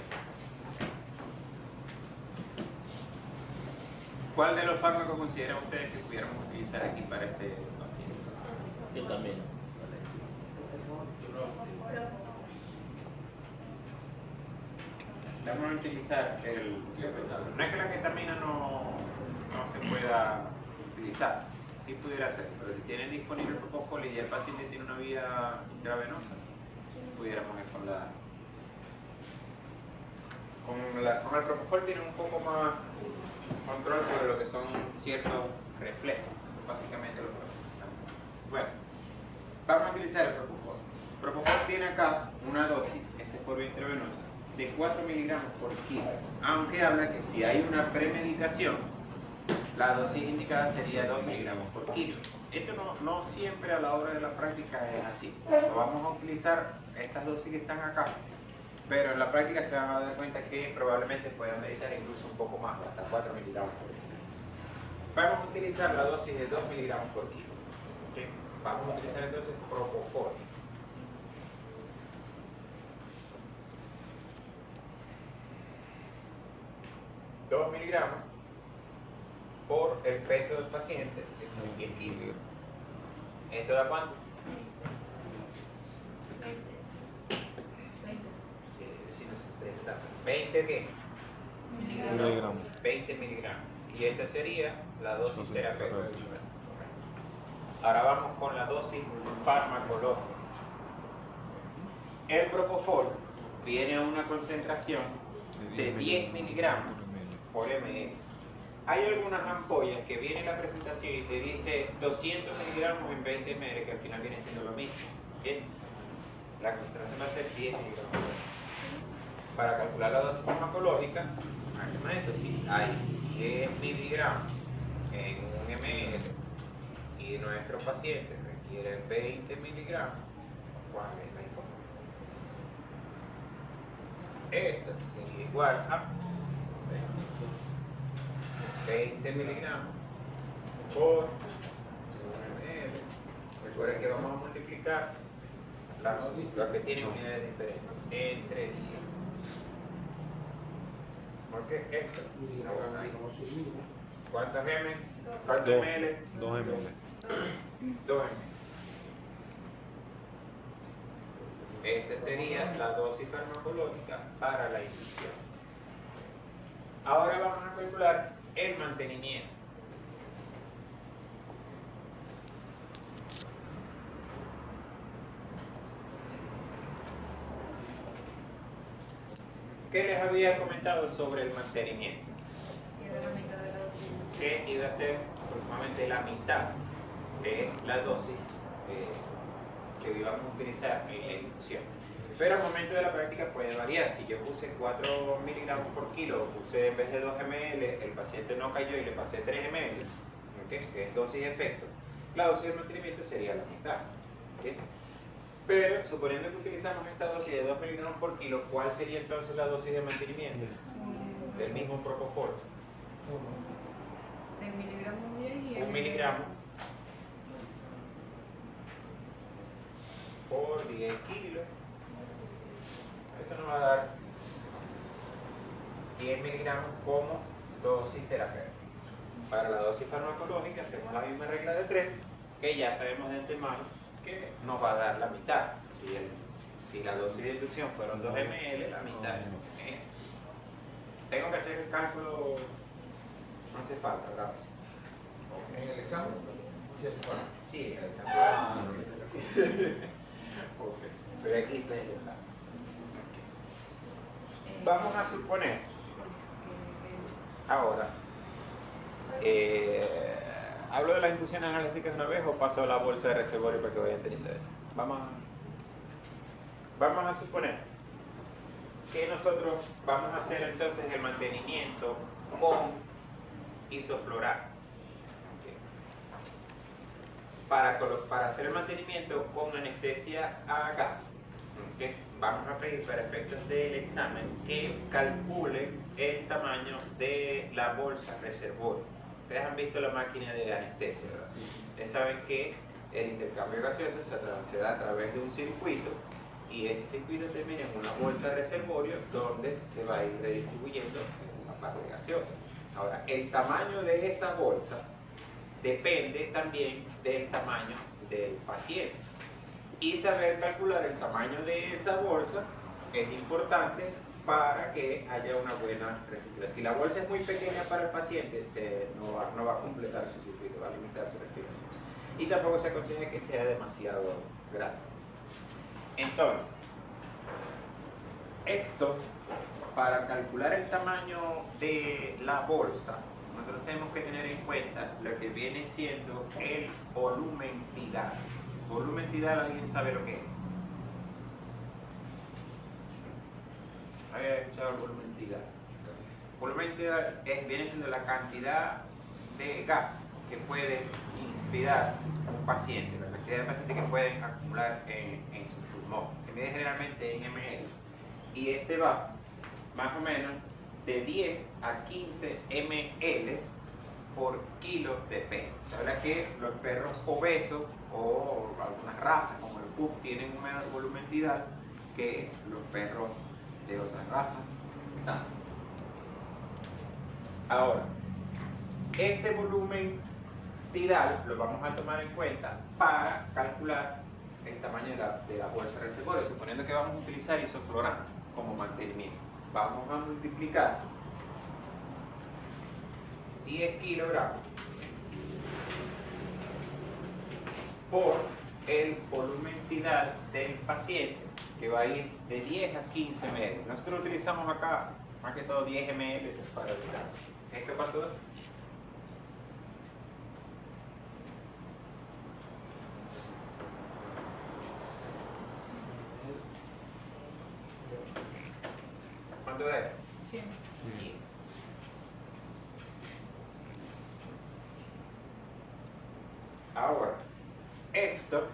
¿Cuál de los fármacos consideran ustedes que pudiéramos utilizar aquí para este paciente? Ketamina. Vamos a utilizar el clopidogrel. No es que la ketamina no se pueda utilizar, sí pudiera ser, pero si tienen disponible el propofol y el paciente tiene una vía intravenosa, pudiéramos ir con el propofol tiene un poco más control sobre lo que son ciertos reflejos, eso básicamente lo que necesitamos. Bueno, vamos a utilizar el propofol. El propofol tiene acá una dosis, este es por vía intravenosa, de 4 miligramos por kilo, aunque habla que si hay una premedicación, la dosis indicada sería 2 miligramos por kilo. Esto no siempre a la hora de la práctica es así. Vamos a utilizar estas dosis que están acá, pero en la práctica se van a dar cuenta que probablemente puedan meditar incluso un poco más, hasta 4 miligramos por kilo. Vamos a utilizar la dosis de 2 miligramos por kilo. ¿Okay? Vamos a utilizar entonces propofol. $2 miligramos por el peso del paciente, que son 10 kilos. ¿Esto da cuánto? 20 ¿qué? Miligramos. 20 miligramos. Y esta sería la dosis terapéutica. Ahora vamos con la dosis farmacológica. El propofol viene a una concentración de 10 miligramos por ml. Hay algunas ampollas que viene en la presentación y te dice 200 miligramos en 20 ml, que al final viene siendo lo mismo. ¿Bien? La concentración va a ser 10 miligramos. Para calcular la dosis farmacológica, hacemos esto: si hay 10 miligramos en un ml y nuestro paciente requiere 20 miligramos, ¿cuál es la información? Esto es igual a 20 miligramos por 1 ml. Recuerden que vamos a multiplicar lo que tiene unidades diferentes entre 10. ¿Por qué esto? ¿Cuántos m? ¿Cuántos ml? 2 ml. 2 ml. Esta sería la dosis farmacológica para la inducción. Ahora vamos a calcular el mantenimiento. ¿Qué les había comentado sobre el mantenimiento? Que iba a ser aproximadamente la mitad de la dosis que íbamos a utilizar en la inducción. Pero al momento de la práctica puede variar. Si yo puse 4 miligramos por kilo, puse en vez de 2 ml, el paciente no cayó y le pasé 3 ml, ¿okay? Que es dosis efecto, la dosis de mantenimiento sería la mitad. ¿Okay? Pero suponiendo que utilizamos esta dosis de 2 miligramos por kilo, ¿cuál sería entonces la dosis de mantenimiento del mismo propofol? De miligramos 10 y 1 miligramo por 10 kilos. Eso nos va a dar 10 miligramos como dosis terapéutica. Para la dosis farmacológica hacemos la misma regla de 3, que ya sabemos de antemano que nos va a dar la mitad. Si la dosis de inducción fueron 2 ml, la mitad es 1 ml. Tengo que hacer el cálculo, no hace falta, ¿verdad? ¿En el examen? Sí, en el examen. Pero aquí está el examen. Vamos a suponer ahora, ¿hablo de las inducciones analíticas una vez o paso a la bolsa de reservorio para que vayan teniendo eso? Vamos a suponer que nosotros vamos a hacer entonces el mantenimiento con isofloral. Para hacer el mantenimiento con anestesia a gas, ¿okay? Vamos a pedir para efectos del examen que calcule el tamaño de la bolsa reservorio. Ustedes han visto la máquina de anestesia, ¿verdad? Ustedes saben que el intercambio gaseoso se da a través de un circuito y ese circuito termina en una bolsa de reservorio donde se va a ir redistribuyendo en una parte gaseosa. Ahora, el tamaño de esa bolsa depende también del tamaño del paciente. Y saber calcular el tamaño de esa bolsa es importante para que haya una buena recirculación. Si la bolsa es muy pequeña para el paciente, no va a completar su circuito, va a limitar su respiración. Y tampoco se aconseja que sea demasiado grande. Entonces, esto, para calcular el tamaño de la bolsa, nosotros tenemos que tener en cuenta lo que viene siendo el volumen tidal. Volumen tidal, ¿alguien sabe lo que es? ¿Había escuchado el volumen tidal? Volumen tidal viene siendo la cantidad de gas que puede inspirar un paciente, la cantidad de pacientes que pueden acumular en su pulmón, que mide generalmente en ml. Y este va más o menos de 10 a 15 ml por kilo de peso. La verdad es que los perros obesos o algunas razas como el pug tienen un menor volumen tidal que los perros de otras razas sanos. Ahora, este volumen tidal lo vamos a tomar en cuenta para calcular el tamaño de la bolsa de reservorio, suponiendo que vamos a utilizar isoflorano como mantenimiento. Vamos a multiplicar 10 kilogramos por el volumen tidal del paciente, que va a ir de 10 a 15 ml. Nosotros utilizamos acá más que todo 10 ml para evitar. ¿Esto cuánto es? ¿Cuánto es? 100. 100. Ahora, esto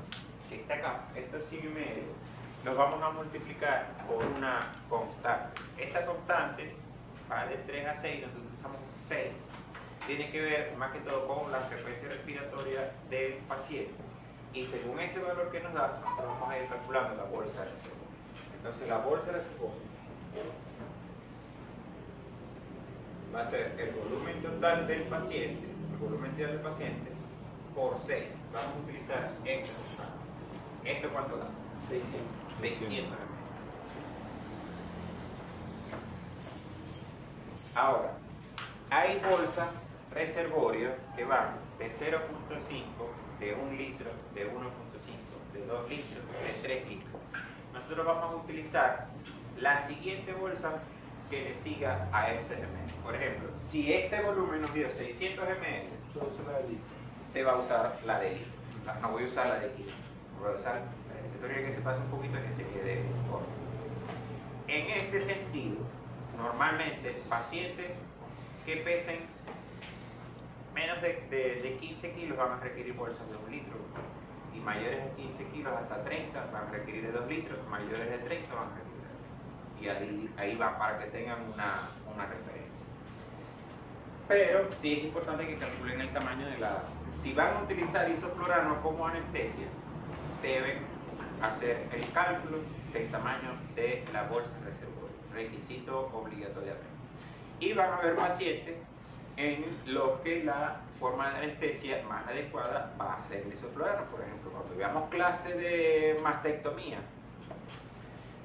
que está acá, estos 100 ml, los vamos a multiplicar por una constante. Esta constante va de 3 a 6, nosotros utilizamos 6. Tiene que ver más que todo con la frecuencia respiratoria del paciente. Y según ese valor que nos da, nosotros vamos a ir calculando la bolsa de reservorio. Entonces la bolsa de reservorio va a ser el volumen total del paciente, por 6. Vamos a utilizar esto. ¿Esto cuánto da? 600 ml. Ahora, hay bolsas reservorios que van de 0.5, de 1 litro, de 1.5, de 2 litros, de 3 litros. Nosotros vamos a utilizar la siguiente bolsa que le siga a ese ml. Por ejemplo, si este volumen nos dio 600 ml, se va a usar la de litro. No voy a usar la de kilo. Voy a usar la de litro. Quiero que se pase un poquito, que se quede corto. En este sentido, normalmente pacientes que pesen menos de 15 kilos van a requerir bolsas de 1 litro. Y mayores de 15 kilos hasta 30 van a requerir de 2 litros. Mayores de 30 van a requerir. Y ahí va para que tengan una referencia. Pero sí es importante que calculen el tamaño de la... Si van a utilizar isoflorano como anestesia, deben hacer el cálculo del tamaño de la bolsa de reservorio. Requisito obligatoriamente. Y van a haber pacientes en los que la forma de anestesia más adecuada va a ser el isoflorano. Por ejemplo, cuando veamos clases de mastectomía,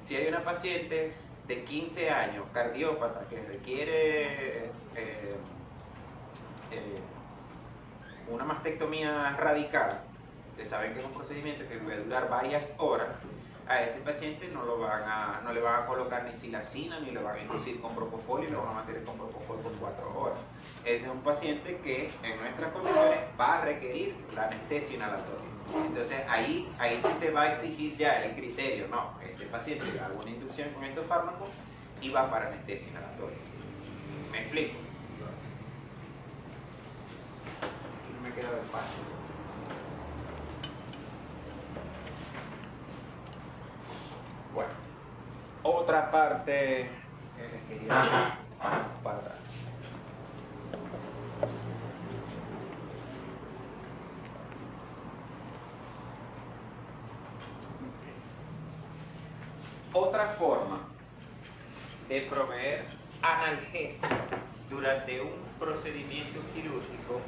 si hay una paciente de 15 años, cardiópata, que requiere una mastectomía radical, que saben que es un procedimiento que va a durar varias horas, a ese paciente no le van a colocar ni silacina, ni le van a inducir con propofol, y lo van a mantener con propofol por 4 horas. Ese es un paciente que en nuestras condiciones va a requerir la anestesia inhalatoria. Entonces ahí sí se va a exigir ya el criterio, no, este paciente le hago una inducción con estos fármacos y va para anestesia inhalatoria. ¿Me explico? Aquí no me queda el paso. Bueno, otra parte que les quería decir para atrás. Otra forma de proveer analgesia durante un procedimiento quirúrgico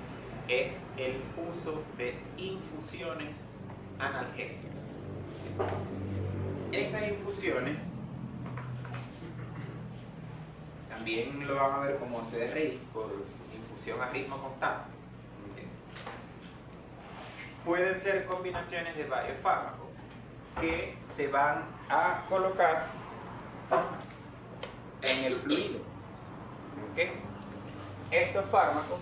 es el uso de infusiones analgésicas. Estas infusiones también lo van a ver como CRI, por infusión a ritmo constante. Pueden ser combinaciones de varios fármacos que se van a colocar en el fluido. Estos fármacos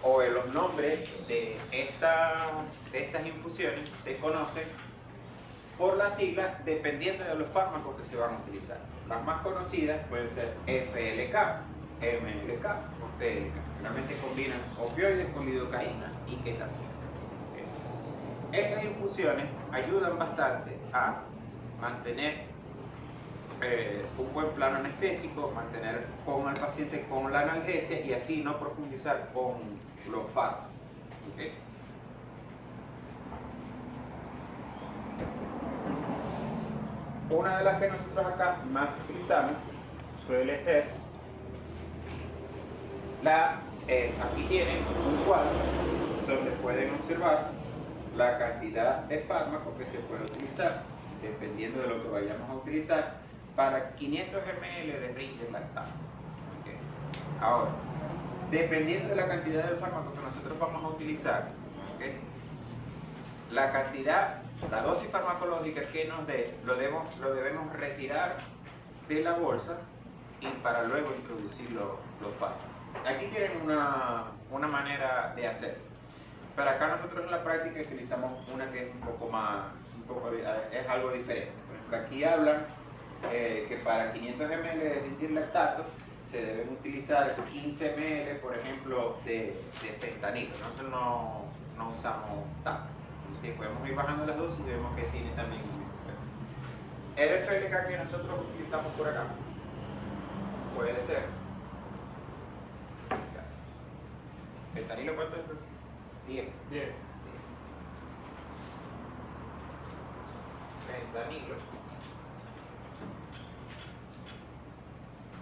o los nombres de estas infusiones se conocen por las siglas dependiendo de los fármacos que se van a utilizar. Las más conocidas pueden ser FLK, MLK o TLK. Realmente combinan opioides con lidocaína y ketamina. Estas infusiones ayudan bastante a mantener un buen plano anestésico, mantener al paciente con la analgesia y así no profundizar con los fármacos. ¿Okay? Una de las que nosotros acá más utilizamos suele ser aquí tienen un cuadro donde pueden observar la cantidad de fármacos que se puede utilizar dependiendo de lo que vayamos a utilizar para 500 ml de Ringer lactato. ¿Okay? Ahora, dependiendo de la cantidad de fármacos que nosotros vamos a utilizar, ¿okay? La dosis farmacológica que nos dé, lo debemos retirar de la bolsa y para luego introducir los fármacos. Aquí tienen una manera de hacerlo. Pero acá nosotros en la práctica utilizamos una que es es algo diferente. Por ejemplo, aquí hablan que para 500 ml de Ringer lactato se deben utilizar 15 ml, por ejemplo, de fentanilo. Nosotros no usamos tanto. Sí, podemos ir bajando las dosis y vemos que tiene también un efecto. El FLK que nosotros utilizamos por acá puede ser fentanilo, ¿cuánto es? 10. Fentanilo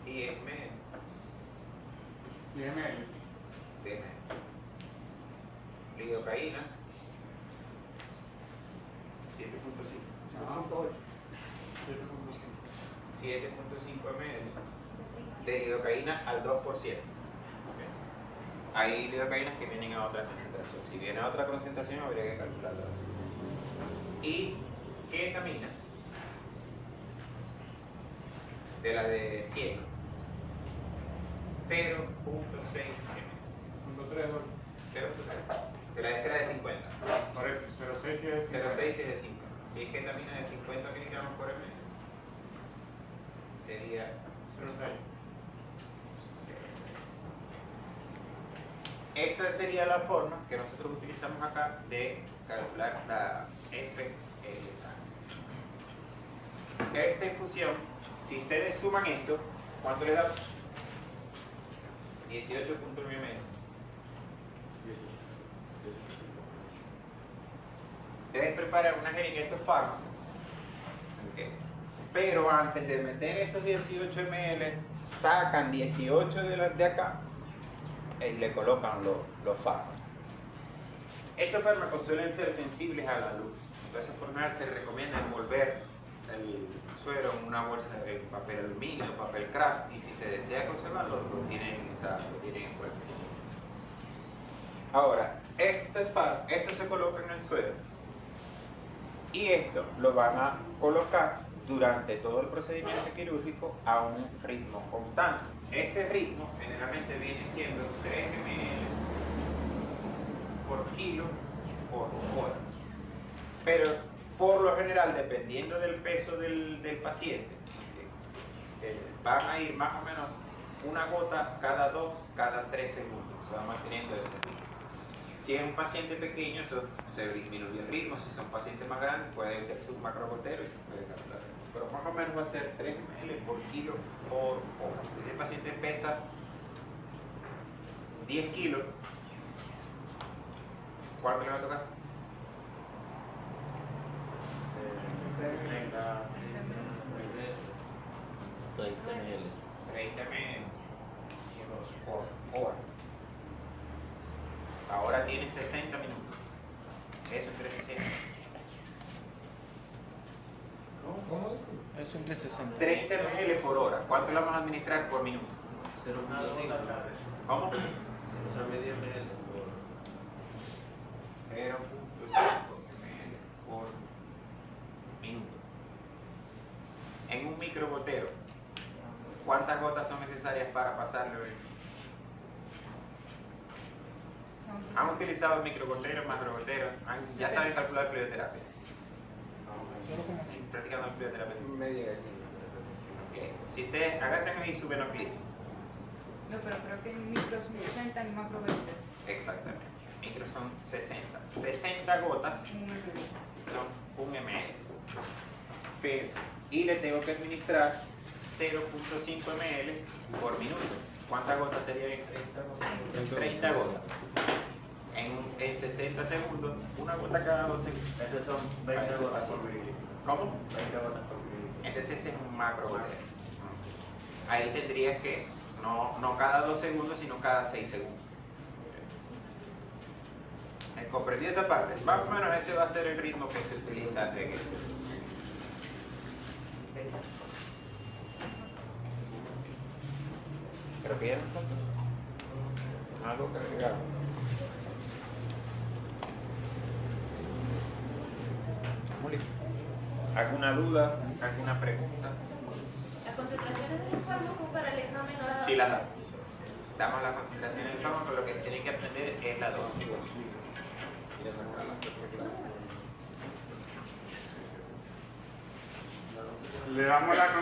10 ml. 10 ml. Lidocaína 7.5. 7.5 ml de lidocaína al 2%. Hay lidocaínas que vienen a otra concentración. Si viene a otra concentración habría que calcularlo. Y ketamina de la de 100, 0.6 ml. 0.3. De la de cera de 50. Por eso, 0,6 es de 50. 0.6 es de 50. Si es ketamina de 50 miligramos por ml, sería 0,6. Esta sería la forma que nosotros utilizamos acá de calcular la FLK. Esta infusión, si ustedes suman esto, ¿cuánto le da? 18.9 ml. Ustedes preparan una jeringa de estos fármacos, ¿okay? Pero antes de meter estos 18 ml, sacan 18 de acá y le colocan los fármacos. Estos fármacos suelen ser sensibles a la luz, entonces por nada se recomienda envolver el suero en una bolsa de papel aluminio, papel craft, y si se desea conservarlo, lo tienen en cuenta. Ahora, esto se coloca en el suero y esto lo van a colocar durante todo el procedimiento quirúrgico a un ritmo constante. Ese ritmo generalmente viene siendo 3 ml por kilo por hora. Pero por lo general, dependiendo del peso del paciente, van a ir más o menos una gota cada 2, cada 3 segundos. Se va manteniendo ese ritmo. Si es un paciente pequeño, eso se disminuye el ritmo. Si son pacientes más grandes, puede ser un macrogotero y se puede calcular. Pero más o menos va a ser 3 ml por kilo por hora. Si ese paciente pesa 10 kilos, ¿cuánto le va a tocar? 30, 30 ml. 30 ml por hora. Ahora tiene 60 minutos. Eso es 360. ¿Cómo? Es entre 60. 30 ml por hora. ¿Cuánto le vamos a administrar por minuto? 0.5. ¿Cómo? O sea, medio ml. 0.5 ml por minuto. En un microgotero, ¿cuántas gotas son necesarias para pasarlo? Son ¿Han utilizado microgoteros, macrogoteros? ¿Ya saben calcular fluidoterapia? Practicando la fluidoterapia. Media gallina. Ok. Si ustedes agarran ahí su venoclisis, No, pero creo que en micro son 60 y macro 20. exactamente. Micro son 60. 60 gotas Un ml. son 1 ml. Fíjense. Y le tengo que administrar 0.5 ml por minuto. ¿Cuántas gotas serían? 30 gotas. En 60 segundos, una gota cada 2 segundos. Esas son 20 gotas por mililitro. ¿Cómo? 20 gotas por mililitro. Entonces ese es un macrogotero. Ahí tendrías que, no cada 2 segundos, sino cada 6 segundos. ¿Comprendido esta parte? Más o menos ese va a ser el ritmo que se utiliza en ese. ¿Pero qué era? Algo que agregar. ¿Alguna duda? ¿Alguna pregunta? ¿Las concentraciones del fármaco para el examen no las Sí, la damos. Damos la concentración del fármaco, lo que se tiene que aprender es la dosis. Le damos la